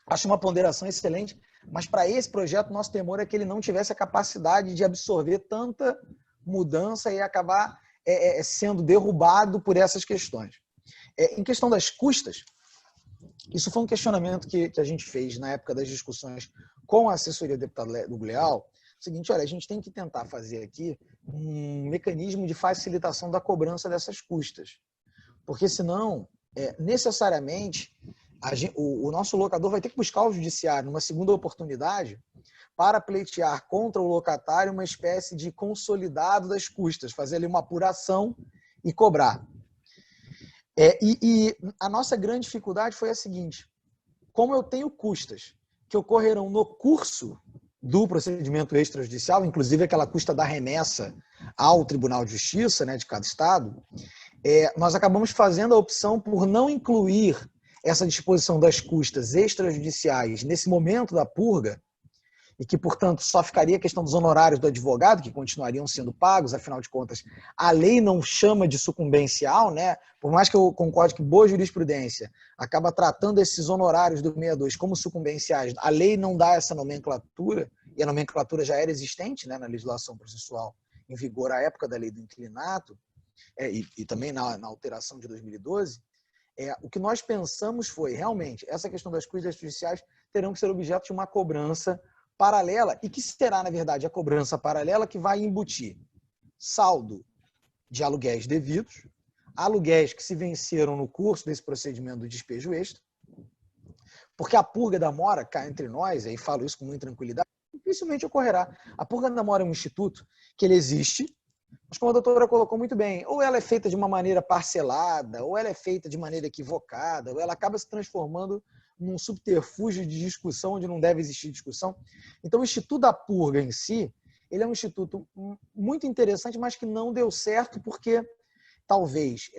Speaker 4: acho uma ponderação excelente, mas para esse projeto, nosso temor é que ele não tivesse a capacidade de absorver tanta mudança e acabar sendo derrubado por essas questões. Em questão das custas, isso foi um questionamento que a gente fez na época das discussões com a assessoria do deputado Hugo Leal. O seguinte, olha, a gente tem que tentar fazer aqui um mecanismo de facilitação da cobrança dessas custas. Porque senão, necessariamente, o nosso locador vai ter que buscar o judiciário numa segunda oportunidade para pleitear contra o locatário uma espécie de consolidado das custas, fazer ali uma apuração e cobrar. E a nossa grande dificuldade foi a seguinte: como eu tenho custas que ocorrerão no curso do procedimento extrajudicial, inclusive aquela custa da remessa ao Tribunal de Justiça, né, de cada estado, nós acabamos fazendo a opção por não incluir essa disposição das custas extrajudiciais nesse momento da purga, e que, portanto, só ficaria a questão dos honorários do advogado, que continuariam sendo pagos, afinal de contas, a lei não chama de sucumbencial, né? Por mais que eu concorde que boa jurisprudência acaba tratando esses honorários do 62 como sucumbenciais, a lei não dá essa nomenclatura, e a nomenclatura já era existente, né, na legislação processual em vigor à época da lei do inquilinato, e também na alteração de 2012, o que nós pensamos foi, realmente, essa questão das custas judiciais terão que ser objeto de uma cobrança paralela, e que será, na verdade, a cobrança paralela que vai embutir saldo de aluguéis devidos, aluguéis que se venceram no curso desse procedimento do despejo extra, porque a purga da mora, cá entre nós, e falo isso com muita tranquilidade, dificilmente ocorrerá. A purga da mora é um instituto que ele existe, mas como a doutora colocou muito bem, ou ela é feita de uma maneira parcelada, ou ela é feita de maneira equivocada, ou ela acaba se transformando num subterfúgio de discussão onde não deve existir discussão. Então, o Instituto da Purga em si, ele é um instituto muito interessante, mas que não deu certo porque talvez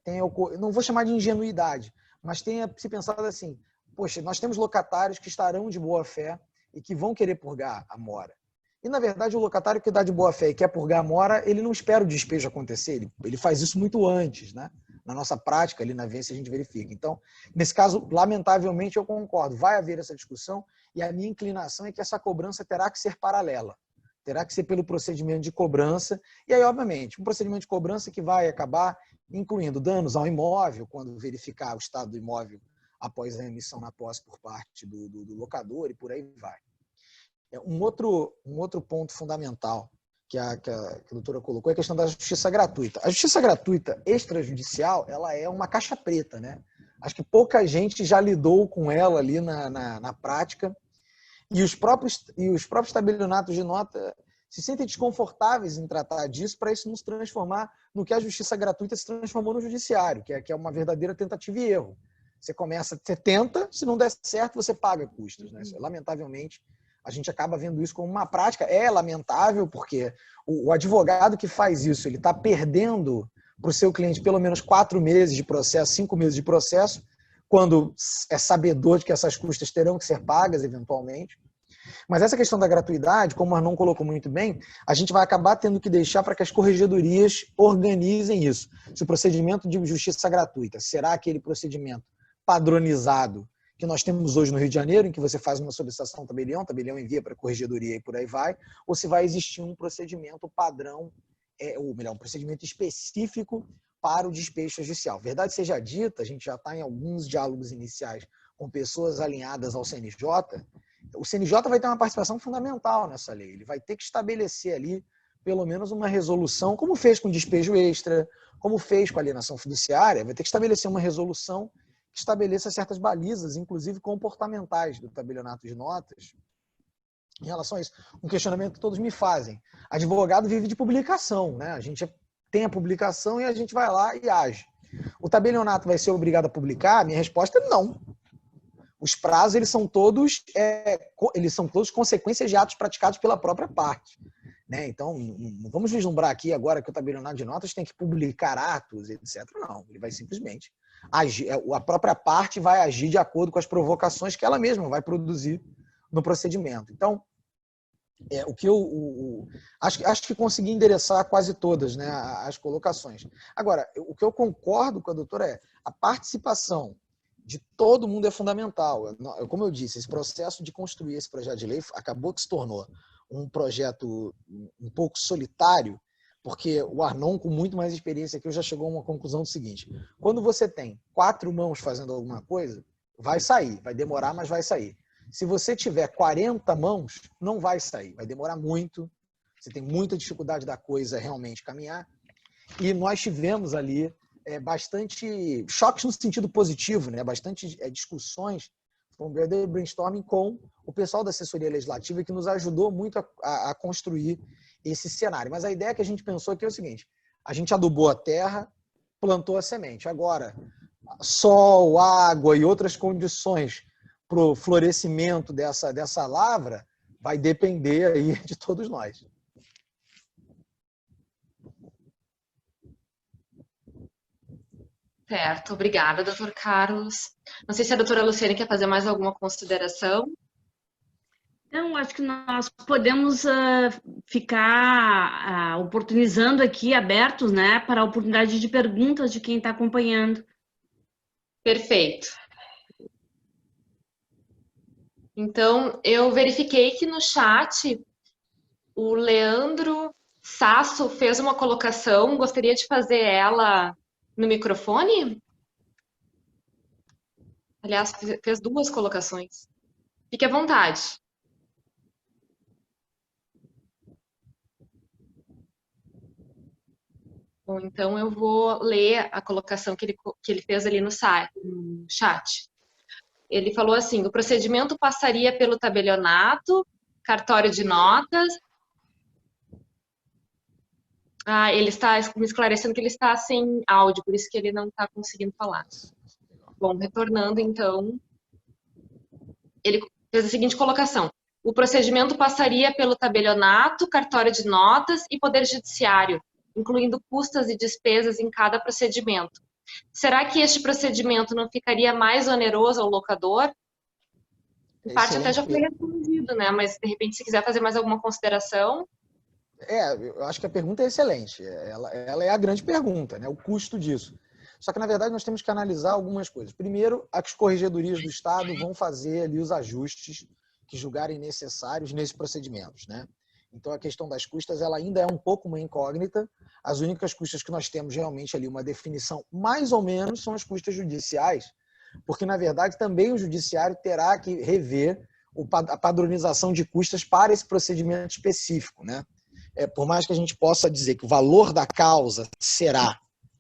Speaker 4: tenha, não vou chamar de ingenuidade, mas tenha se pensado assim, poxa, nós temos locatários que estarão de boa fé e que vão querer purgar a mora. E, na verdade, o locatário que dá de boa fé e quer purgar a mora, ele não espera o despejo acontecer, ele faz isso muito antes, né? Na nossa prática, ali na vência, a gente verifica. Então, nesse caso, lamentavelmente, eu concordo. Vai haver essa discussão e a minha inclinação é que essa cobrança terá que ser paralela. Terá que ser pelo procedimento de cobrança. E aí, obviamente, um procedimento de cobrança que vai acabar incluindo danos ao imóvel, quando verificar o estado do imóvel após a emissão na posse por parte do locador, e por aí vai. Um outro ponto fundamental que a doutora colocou é a questão da justiça gratuita. A justiça gratuita extrajudicial, ela é uma caixa preta, né? Acho que pouca gente já lidou com ela ali na prática, e os próprios tabelionatos de nota se sentem desconfortáveis em tratar disso, para isso não se transformar no que a justiça gratuita se transformou no judiciário, que é uma verdadeira tentativa e erro. Você tenta, se não der certo, você paga custos, né? Lamentavelmente, a gente acaba vendo isso como uma prática. É lamentável, porque o advogado que faz isso, ele está perdendo para o seu cliente pelo menos 4 meses de processo, 5 meses de processo, quando é sabedor de que essas custas terão que ser pagas eventualmente. Mas essa questão da gratuidade, como o Arnon colocou muito bem, a gente vai acabar tendo que deixar para que as corregedorias organizem isso. Se o procedimento de justiça gratuita será aquele procedimento padronizado que nós temos hoje no Rio de Janeiro, em que você faz uma solicitação ao tabelião, o tabelião envia para a corregedoria e por aí vai, ou se vai existir um procedimento padrão, ou melhor, um procedimento específico para o despejo judicial. Verdade seja dita, a gente já está em alguns diálogos iniciais com pessoas alinhadas ao CNJ, o CNJ vai ter uma participação fundamental nessa lei, ele vai ter que estabelecer ali pelo menos uma resolução, como fez com despejo extra, como fez com alienação fiduciária, vai ter que estabelecer uma resolução que estabeleça certas balizas, inclusive comportamentais do tabelionato de notas, em relação a isso. Um questionamento que todos me fazem. Advogado vive de publicação, né? A gente tem a publicação e a gente vai lá e age. O tabelionato vai ser obrigado a publicar? Minha resposta é não. Os prazos, eles são todos consequências de atos praticados pela própria parte, né? Então, não vamos vislumbrar aqui agora que o tabelionato de notas tem que publicar atos, etc. Não, ele vai simplesmente agir, a própria parte vai agir de acordo com as provocações que ela mesma vai produzir no procedimento. Então, o que acho que consegui endereçar quase todas, né, as colocações. Agora, o que eu concordo com a doutora é a participação de todo mundo é fundamental. Como eu disse, esse processo de construir esse projeto de lei acabou que se tornou um projeto um pouco solitário, porque o Arnon, com muito mais experiência que eu, já chegou a uma conclusão do seguinte: quando você tem 4 mãos fazendo alguma coisa, vai sair, vai demorar, mas vai sair. Se você tiver 40 mãos, não vai sair, vai demorar muito, você tem muita dificuldade da coisa realmente caminhar. E nós tivemos ali bastante choques no sentido positivo, né? Bastante discussões, um verdadeiro brainstorming com o pessoal da assessoria legislativa, que nos ajudou muito a construir esse cenário. Mas a ideia que a gente pensou aqui é o seguinte: a gente adubou a terra, plantou a semente. Agora, sol, água e outras condições para o florescimento dessa lavra vai depender aí de todos nós.
Speaker 1: Certo, obrigada, doutor Carlos. Não sei se a doutora Luciane quer fazer mais alguma consideração.
Speaker 5: Então, acho que nós podemos ficar oportunizando aqui, abertos, né, para a oportunidade de perguntas de quem está acompanhando.
Speaker 1: Perfeito. Então, eu verifiquei que no chat o Leandro Sasso fez uma colocação, gostaria de fazer ela no microfone? Aliás, fez 2 colocações. Fique à vontade. Bom, então eu vou ler a colocação que ele fez ali no chat. Ele falou assim: o procedimento passaria pelo tabelionato, cartório de notas. Ele está me esclarecendo que ele está sem áudio, por isso que ele não está conseguindo falar. Bom, retornando então, ele fez a seguinte colocação: o procedimento passaria pelo tabelionato, cartório de notas e poder judiciário, incluindo custas e despesas em cada procedimento. Será que este procedimento não ficaria mais oneroso ao locador? Em parte até já foi respondido, né? Mas, de repente, se quiser fazer mais alguma consideração...
Speaker 4: Eu acho que a pergunta é excelente. Ela é a grande pergunta, né? O custo disso. Só que, na verdade, nós temos que analisar algumas coisas. Primeiro, as corregedorias do Estado vão fazer ali os ajustes que julgarem necessários nesses procedimentos, né? Então, a questão das custas, ela ainda é um pouco uma incógnita. As únicas custas que nós temos realmente ali uma definição mais ou menos são as custas judiciais, porque, na verdade, também o judiciário terá que rever a padronização de custas para esse procedimento específico, né? Por mais que a gente possa dizer que o valor da causa será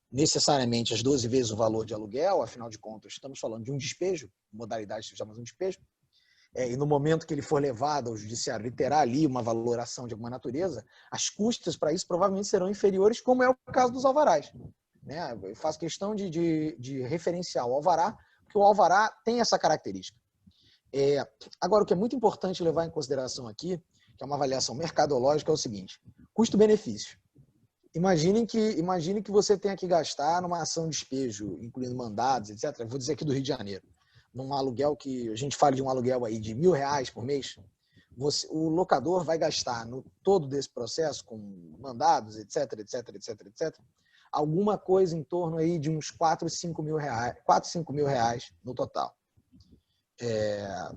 Speaker 4: necessariamente as 12 vezes o valor de aluguel, afinal de contas, estamos falando de um despejo, modalidade que chamamos de um despejo, e no momento que ele for levado ao judiciário, ele terá ali uma valoração de alguma natureza, as custas para isso provavelmente serão inferiores, como é o caso dos alvarás, né? Eu faço questão de referenciar o alvará, porque o alvará tem essa característica. Agora, o que é muito importante levar em consideração aqui, que é uma avaliação mercadológica, é o seguinte: custo-benefício. Imagine que você tenha que gastar numa ação de despejo, incluindo mandados, etc. Vou dizer aqui do Rio de Janeiro. Num aluguel que a gente fala de um aluguel aí de R$1.000 por mês, o locador vai gastar no todo desse processo, com mandados, etc, alguma coisa em torno aí de uns R$4.000 a R$5.000 no total,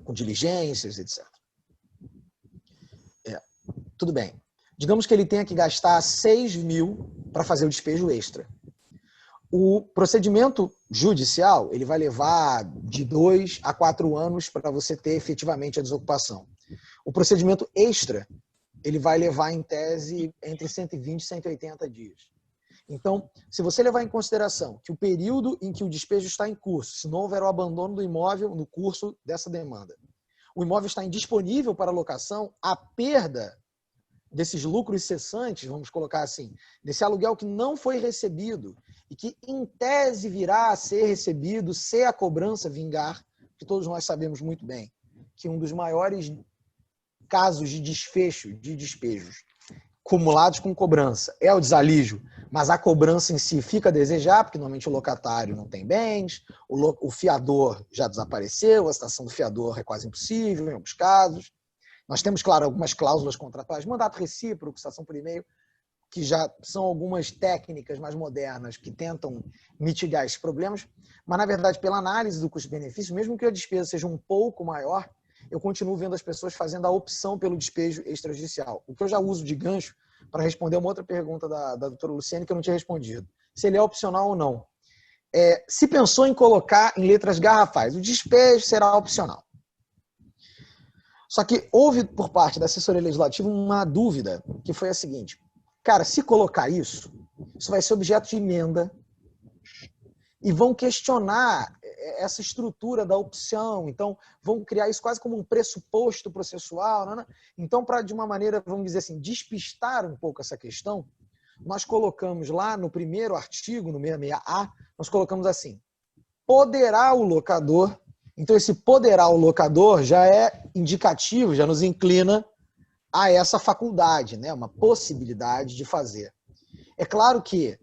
Speaker 4: com diligências, etc. Tudo bem. Digamos que ele tenha que gastar R$6.000 para fazer o despejo extra. O procedimento judicial, ele vai levar de 2 a 4 anos para você ter efetivamente a desocupação. O procedimento extra, ele vai levar, em tese, entre 120 e 180 dias. Então, se você levar em consideração que o período em que o despejo está em curso, se não houver o abandono do imóvel no curso dessa demanda, o imóvel está indisponível para locação, a perda desses lucros cessantes, vamos colocar assim, desse aluguel que não foi recebido e que, em tese, virá a ser recebido se a cobrança vingar, que todos nós sabemos muito bem, que um dos maiores casos de desfecho de despejos acumulados com cobrança é o desalígio, mas a cobrança em si fica a desejar, porque normalmente o locatário não tem bens, o fiador já desapareceu, a situação do fiador é quase impossível em alguns casos. Nós temos, claro, algumas cláusulas contratuais, mandato recíproco, citação por e-mail, que já são algumas técnicas mais modernas que tentam mitigar esses problemas, mas, na verdade, pela análise do custo-benefício, mesmo que a despesa seja um pouco maior, eu continuo vendo as pessoas fazendo a opção pelo despejo extrajudicial. O que eu já uso de gancho para responder uma outra pergunta da doutora Luciane que eu não tinha respondido. Se ele é opcional ou não. Se pensou em colocar em letras garrafais, o despejo será opcional. Só que houve, por parte da assessoria legislativa, uma dúvida, que foi a seguinte. Cara, se colocar isso vai ser objeto de emenda e vão questionar essa estrutura da opção. Então, vão criar isso quase como um pressuposto processual. Né? Então, para, de uma maneira, vamos dizer assim, despistar um pouco essa questão, nós colocamos lá no primeiro artigo, no 66A, nós colocamos assim, poderá o locador. Então, esse poderá o locador já é indicativo, já nos inclina a essa faculdade, né? Uma possibilidade de fazer. É claro que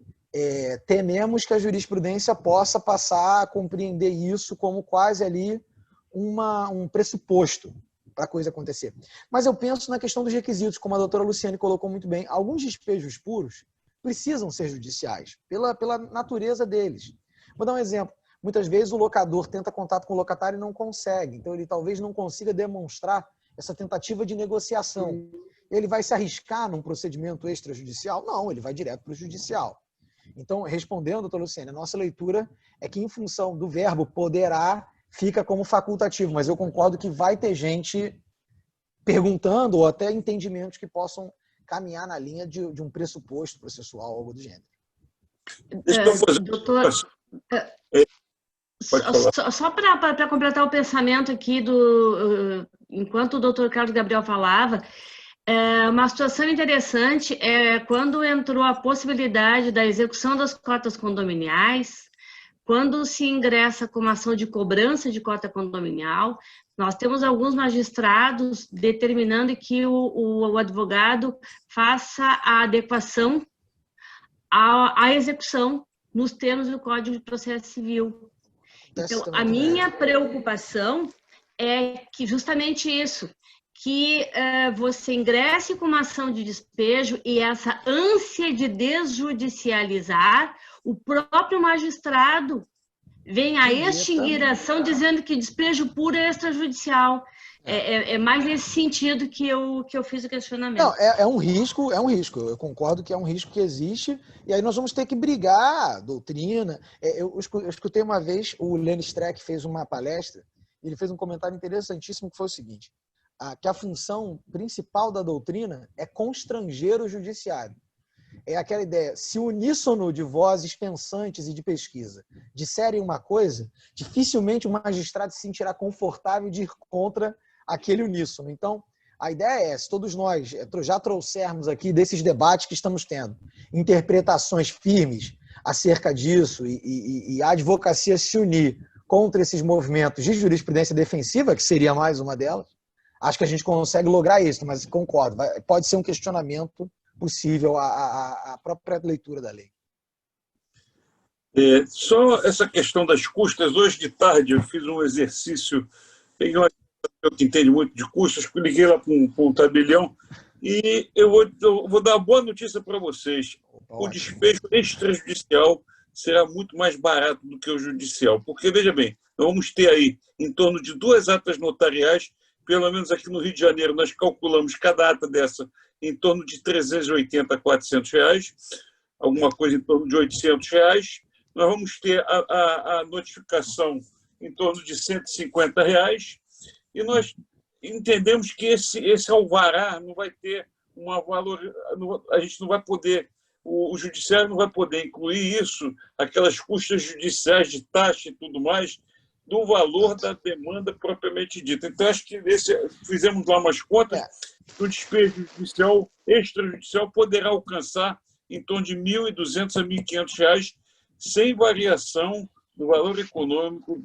Speaker 4: tememos que a jurisprudência possa passar a compreender isso como quase ali um pressuposto para a coisa acontecer. Mas eu penso na questão dos requisitos, como a doutora Luciane colocou muito bem. Alguns despejos puros precisam ser judiciais, pela natureza deles. Vou dar um exemplo. Muitas vezes o locador tenta contato com o locatário e não consegue. Então ele talvez não consiga demonstrar essa tentativa de negociação. Ele vai se arriscar num procedimento extrajudicial? Não, ele vai direto para o judicial. Então, respondendo, doutor Luciane, a nossa leitura é que, em função do verbo poderá, fica como facultativo, mas eu concordo que vai ter gente perguntando ou até entendimentos que possam caminhar na linha de um pressuposto processual, algo do gênero.
Speaker 5: Doutor, só para completar o pensamento aqui, enquanto o doutor Carlos Gabriel falava, uma situação interessante é quando entrou a possibilidade da execução das cotas condominiais, quando se ingressa com uma ação de cobrança de cota condominial, nós temos alguns magistrados determinando que o advogado faça a adequação à execução nos termos do Código de Processo Civil. Então, a minha preocupação é que justamente isso, que você ingresse com uma ação de despejo e essa ânsia de desjudicializar, o próprio magistrado vem a extinguir a ação dizendo que despejo puro é extrajudicial. É mais nesse sentido que eu fiz o questionamento.
Speaker 4: Não, é um risco. Eu concordo que é um risco que existe, e aí nós vamos ter que brigar, doutrina. Eu escutei uma vez, o Lenny Streck fez uma palestra, ele fez um comentário interessantíssimo que foi o seguinte, que a função principal da doutrina é constranger o judiciário. É aquela ideia, se o uníssono de vozes pensantes e de pesquisa disserem uma coisa, dificilmente o magistrado se sentirá confortável de ir contra aquele uníssono. Então, a ideia é, se todos nós já trouxermos aqui desses debates que estamos tendo, interpretações firmes acerca disso e a advocacia se unir contra esses movimentos de jurisprudência defensiva, que seria mais uma delas, acho que a gente consegue lograr isso, mas concordo, pode ser um questionamento possível à própria leitura da lei.
Speaker 3: Só essa questão das custas, hoje de tarde eu fiz um exercício, peguei uma pessoa que entende muito de custas, liguei lá para um tabelião e eu vou dar uma boa notícia para vocês. O despejo extrajudicial será muito mais barato do que o judicial, porque, veja bem, nós vamos ter aí em torno de 2 atas notariais, pelo menos aqui no Rio de Janeiro, nós calculamos cada ata dessa em torno de 380 a 400 reais, alguma coisa em torno de 800 reais. Nós vamos ter a notificação em torno de 150 reais, e nós entendemos que esse alvará não vai ter a gente não vai poder, o judiciário não vai poder incluir isso, aquelas custas judiciais de taxa e tudo mais, do valor da demanda propriamente dita. Então, acho que fizemos lá umas contas, o despejo judicial, extrajudicial, poderá alcançar em torno de R$ 1.200 a R$ 1.500, sem variação do valor econômico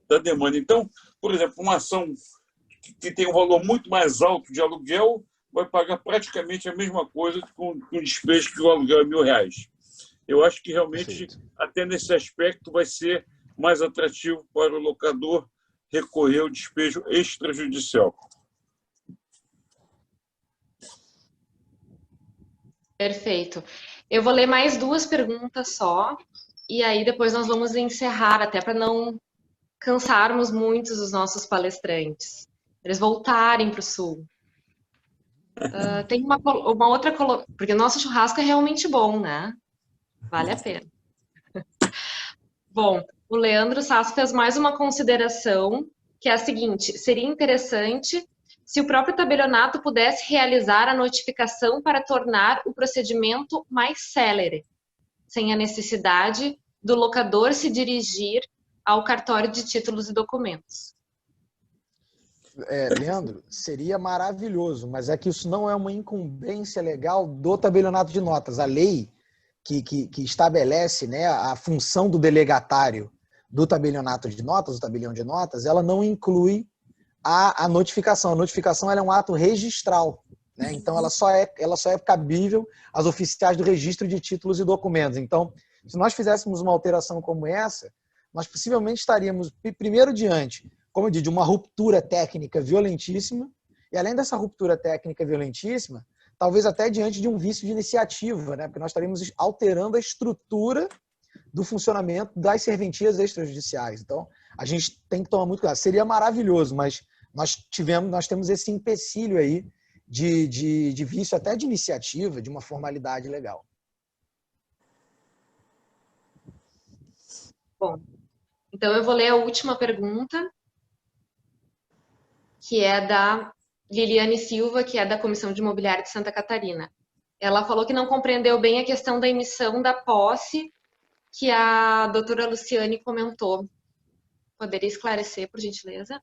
Speaker 3: da demanda. Então, por exemplo, uma ação que tem um valor muito mais alto de aluguel vai pagar praticamente a mesma coisa com o despejo que o aluguel é R$ 1.000. Eu acho que realmente, até nesse aspecto, vai ser mais atrativo para o locador recorrer ao despejo extrajudicial.
Speaker 1: Perfeito. Eu vou ler mais 2 perguntas só, e aí depois nós vamos encerrar, até para não cansarmos muitos os nossos palestrantes, para eles voltarem para o Sul. Tem uma outra... Porque o nosso churrasco é realmente bom, né? Vale a pena. Bom, o Leandro Sasso fez mais uma consideração, que é a seguinte: seria interessante se o próprio tabelionato pudesse realizar a notificação para tornar o procedimento mais célere, sem a necessidade do locador se dirigir ao cartório de títulos e documentos.
Speaker 4: Leandro, seria maravilhoso, mas é que isso não é uma incumbência legal do tabelionato de notas. A lei que estabelece, né, a função do delegatário do tabelionato de notas, do tabelião de notas, ela não inclui a notificação. A notificação ela é um ato registral, né? Então ela só é cabível às oficiais do registro de títulos e documentos. Então, se nós fizéssemos uma alteração como essa, nós possivelmente estaríamos, primeiro, diante, como eu disse, de uma ruptura técnica violentíssima, e além dessa ruptura técnica violentíssima, talvez até diante de um vício de iniciativa, né? Porque nós estaríamos alterando a estrutura do funcionamento das serventias extrajudiciais. Então, a gente tem que tomar muito cuidado. Seria maravilhoso, mas nós temos esse empecilho aí de vício até de iniciativa, de uma formalidade legal.
Speaker 1: Bom, então eu vou ler a última pergunta, que é da Liliane Silva, que é da Comissão de Imobiliário de Santa Catarina. Ela falou que não compreendeu bem a questão da emissão da posse que a doutora Luciane comentou. Poderia esclarecer, por gentileza?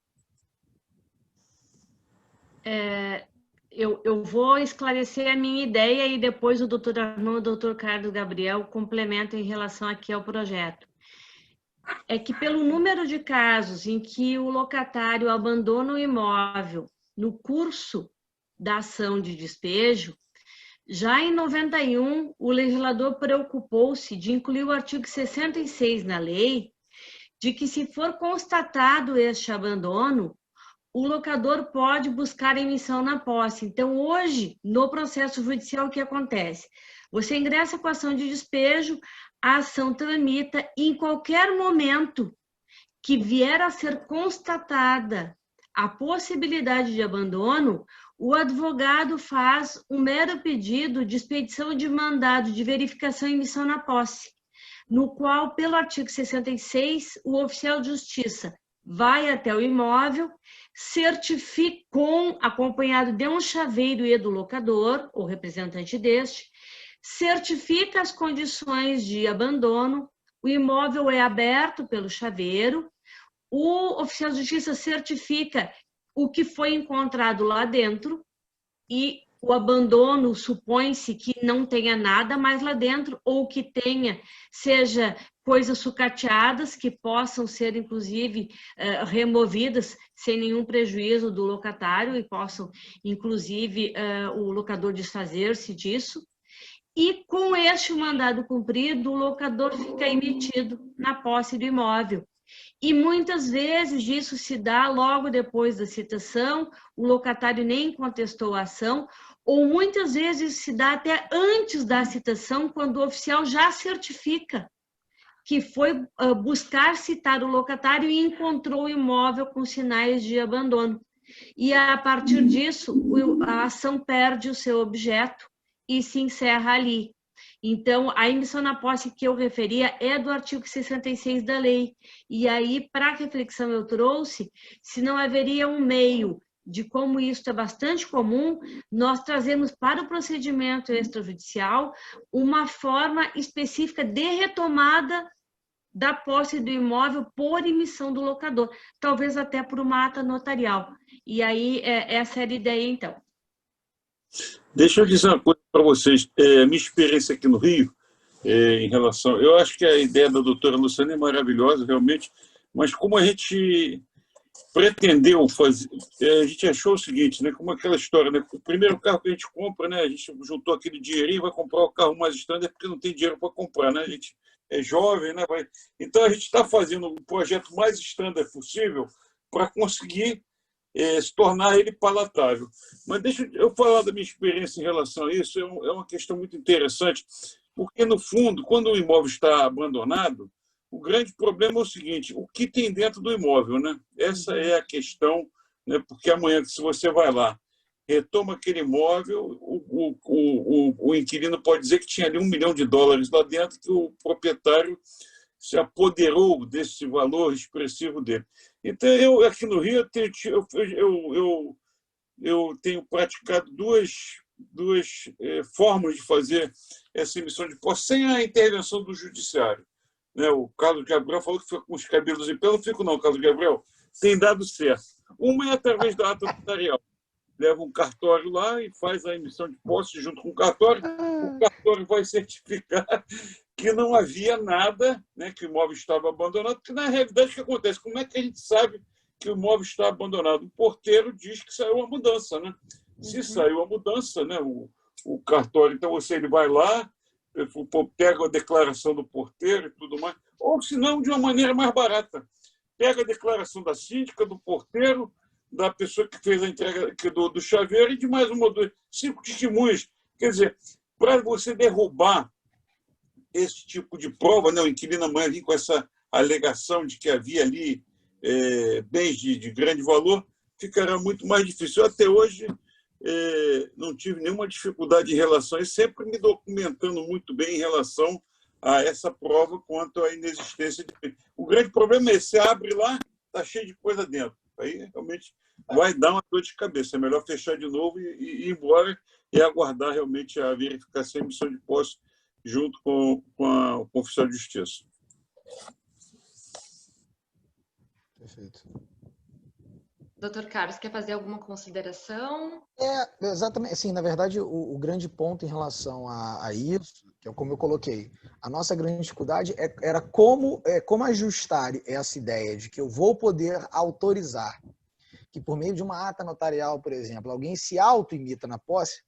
Speaker 5: Eu vou esclarecer a minha ideia e depois o doutor Arnon e o doutor Carlos Gabriel complementam em relação aqui ao projeto. É que pelo número de casos em que o locatário abandona o imóvel no curso da ação de despejo, já em 91, o legislador preocupou-se de incluir o artigo 66 na lei, de que se for constatado este abandono, o locador pode buscar emissão na posse. Então, hoje, no processo judicial, o que acontece? Você ingressa com a ação de despejo, a ação tramita, e em qualquer momento que vier a ser constatada a possibilidade de abandono, o advogado faz um mero pedido de expedição de mandado de verificação e emissão na posse, no qual, pelo artigo 66, o oficial de justiça vai até o imóvel, certifica, acompanhado de um chaveiro e do locador, ou representante deste, certifica as condições de abandono, o imóvel é aberto pelo chaveiro, o oficial de justiça certifica o que foi encontrado lá dentro e o abandono supõe-se que não tenha nada mais lá dentro, ou que tenha, seja coisas sucateadas que possam ser, inclusive, removidas sem nenhum prejuízo do locatário e possam, inclusive, o locador desfazer-se disso. E com este mandado cumprido, o locador fica emitido na posse do imóvel. E muitas vezes isso se dá logo depois da citação, o locatário nem contestou a ação, ou muitas vezes se dá até antes da citação, quando o oficial já certifica que foi buscar citar o locatário e encontrou o imóvel com sinais de abandono. E a partir disso, a ação perde o seu objeto e se encerra ali. Então, a emissão na posse que eu referia é do artigo 66 da lei. E aí, para reflexão eu trouxe, se não haveria um meio de como isso é bastante comum, nós trazemos para o procedimento extrajudicial uma forma específica de retomada da posse do imóvel por emissão do locador, talvez até por uma ata notarial. E aí, essa era a ideia, então.
Speaker 3: Deixa eu dizer uma coisa para vocês. Minha experiência aqui no Rio, em relação... Eu acho que a ideia da doutora Luciane é maravilhosa, realmente, mas como a gente pretendeu fazer... A gente achou o seguinte, né, como aquela história, né, o primeiro carro que a gente compra, né, a gente juntou aquele dinheirinho, vai comprar o carro mais standard porque não tem dinheiro para comprar, né? A gente é jovem, né? Então, a gente está fazendo um projeto mais standard possível para conseguir se tornar ele palatável. Mas deixa eu falar da minha experiência em relação a isso, é uma questão muito interessante, porque, no fundo, quando o imóvel está abandonado, o grande problema é o seguinte, o que tem dentro do imóvel, né? Essa é a questão, né? Porque amanhã, se você vai lá, retoma aquele imóvel, o inquilino pode dizer que tinha ali $1 milhão lá dentro, que o proprietário se apoderou desse valor expressivo dele. Então, eu aqui no Rio, eu tenho praticado duas formas de fazer essa emissão de posse sem a intervenção do judiciário. Né? O Carlos Gabriel falou que fica com os cabelos em pé. Eu não fico, não, Carlos Gabriel. Tem dado certo. Uma é através da ata notarial. Leva um cartório lá e faz a emissão de posse junto com o cartório. O cartório vai certificar que não havia nada, né, que o imóvel estava abandonado, porque, na realidade, o que acontece? Como é que a gente sabe que o imóvel está abandonado? O porteiro diz que saiu a mudança. Né? Se saiu a mudança, né, o cartório, então ele vai lá, pega a declaração do porteiro e tudo mais, ou, se não, de uma maneira mais barata. Pega a declaração da síndica, do porteiro, da pessoa que fez a entrega do chaveiro e de mais 5 testemunhas. Quer dizer, para você derrubar esse tipo de prova, né, o inquilino amanhã vir com essa alegação de que havia ali bens de grande valor, ficará muito mais difícil. Eu, até hoje, não tive nenhuma dificuldade em relação a isso, sempre me documentando muito bem em relação a essa prova quanto à inexistência de... O grande problema é esse, você abre lá, está cheio de coisa dentro. Aí, realmente, vai dar uma dor de cabeça. É melhor fechar de novo e ir embora e aguardar realmente a verificação e emissão de posse junto com o oficial de justiça.
Speaker 4: Perfeito.
Speaker 1: Doutor Carlos, quer fazer alguma consideração?
Speaker 4: Exatamente. Assim, na verdade, o grande ponto em relação a isso, que é como eu coloquei, a nossa grande dificuldade era como ajustar essa ideia de que eu vou poder autorizar que, por meio de uma ata notarial, por exemplo, alguém se auto-imita na posse,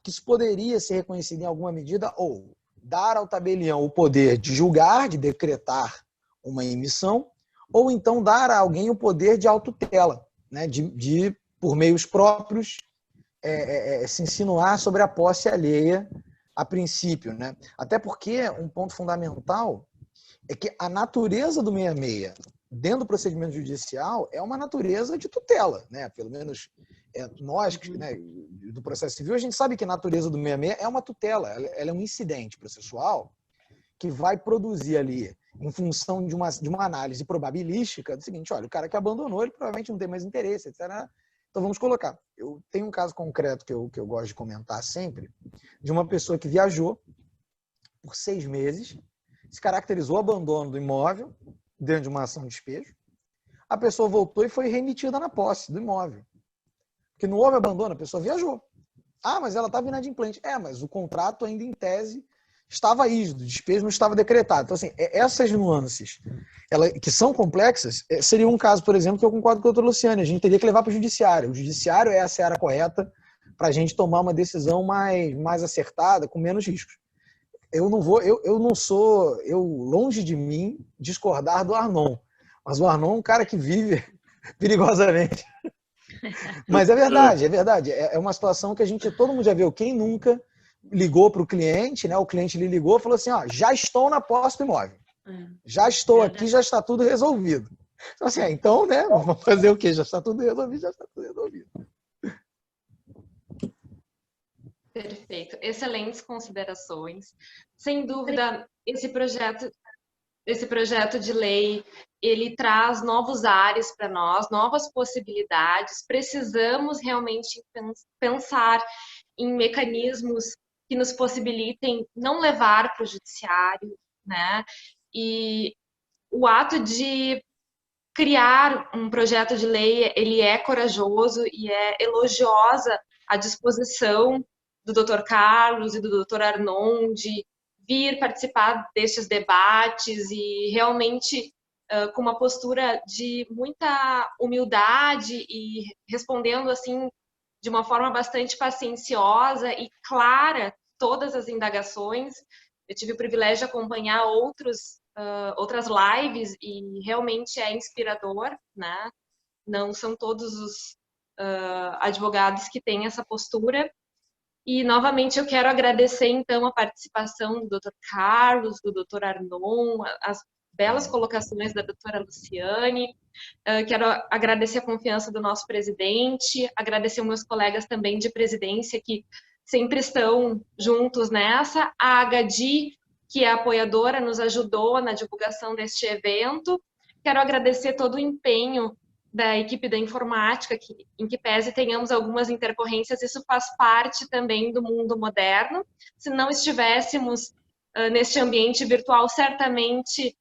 Speaker 4: que isso poderia ser reconhecido em alguma medida ou dar ao tabelião o poder de julgar, de decretar uma emissão, ou então dar a alguém o poder de autotutela, né, de por meios próprios, se insinuar sobre a posse alheia a princípio. Né? Até porque um ponto fundamental é que a natureza do 66 dentro do procedimento judicial é uma natureza de tutela. Né? Pelo menos nós, né, do processo civil, a gente sabe que a natureza do 66 é uma tutela, ela é um incidente processual que vai produzir ali, em função de uma análise probabilística, do seguinte, olha, o cara que abandonou, ele provavelmente não tem mais interesse, etc. Então vamos colocar. Eu tenho um caso concreto que eu gosto de comentar sempre, de uma pessoa que viajou por 6 meses, se caracterizou o abandono do imóvel, dentro de uma ação de despejo, a pessoa voltou e foi remetida na posse do imóvel. Porque não houve abandono, a pessoa viajou. Ah, mas ela estava inadimplente. Mas o contrato ainda em tese estava rígido, o despejo não estava decretado. Então, assim, essas nuances, que são complexas, seria um caso, por exemplo, que eu concordo com a doutora Luciane, a gente teria que levar para o judiciário. O judiciário é a seara correta para a gente tomar uma decisão mais acertada, com menos riscos. Eu longe de mim discordar do Arnon, mas o Arnon é um cara que vive perigosamente. Mas é verdade. É uma situação que todo mundo já viu. Quem nunca ligou para o cliente, né? O cliente lhe ligou e falou assim, já estou na posse do imóvel. Já estou aqui, já está tudo resolvido. Então, assim, então, né? Vamos fazer o quê? Já está tudo resolvido.
Speaker 1: Perfeito. Excelentes considerações. Sem dúvida, esse projeto de lei ele traz novos ares para nós, novas possibilidades. Precisamos realmente pensar em mecanismos que nos possibilitem não levar para o judiciário, né? E o ato de criar um projeto de lei, ele é corajoso e é elogiosa a disposição do Dr. Carlos e do Dr. Arnon de vir participar destes debates e realmente com uma postura de muita humildade e respondendo assim de uma forma bastante pacienciosa e clara todas as indagações. Eu tive o privilégio de acompanhar outras lives e realmente é inspirador, né? Não são todos os advogados que têm essa postura. E, novamente, eu quero agradecer, então, a participação do Dr. Carlos, do Dr. Arnon, as belas colocações da doutora Luciane. Quero agradecer a confiança do nosso presidente, agradecer meus colegas também de presidência que sempre estão juntos nessa. A Agadi, que é apoiadora, nos ajudou na divulgação deste evento. Quero agradecer todo o empenho da equipe da informática, em que pese tenhamos algumas intercorrências, isso faz parte também do mundo moderno. Se não estivéssemos neste ambiente virtual, certamente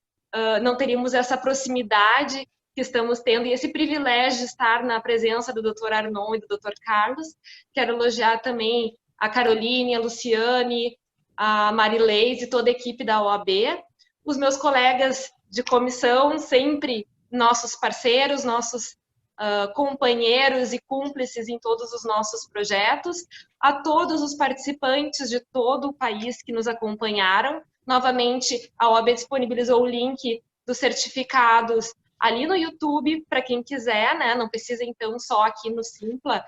Speaker 1: não teríamos essa proximidade que estamos tendo e esse privilégio de estar na presença do Dr. Arnon e do Dr. Carlos. Quero elogiar também a Caroline, a Luciane, a Marileis e toda a equipe da OAB. Os meus colegas de comissão, sempre nossos parceiros, nossos companheiros e cúmplices em todos os nossos projetos, a todos os participantes de todo o país que nos acompanharam. Novamente, a OAB disponibilizou o link dos certificados ali no YouTube, para quem quiser, né? Não precisa, então, só aqui no Simpla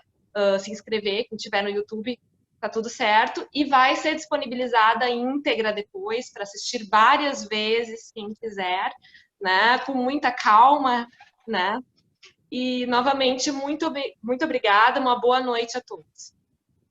Speaker 1: se inscrever, quem estiver no YouTube, tá tudo certo, e vai ser disponibilizada íntegra depois, para assistir várias vezes, quem quiser, né, com muita calma, né, e novamente muito obrigada, uma boa noite a todos.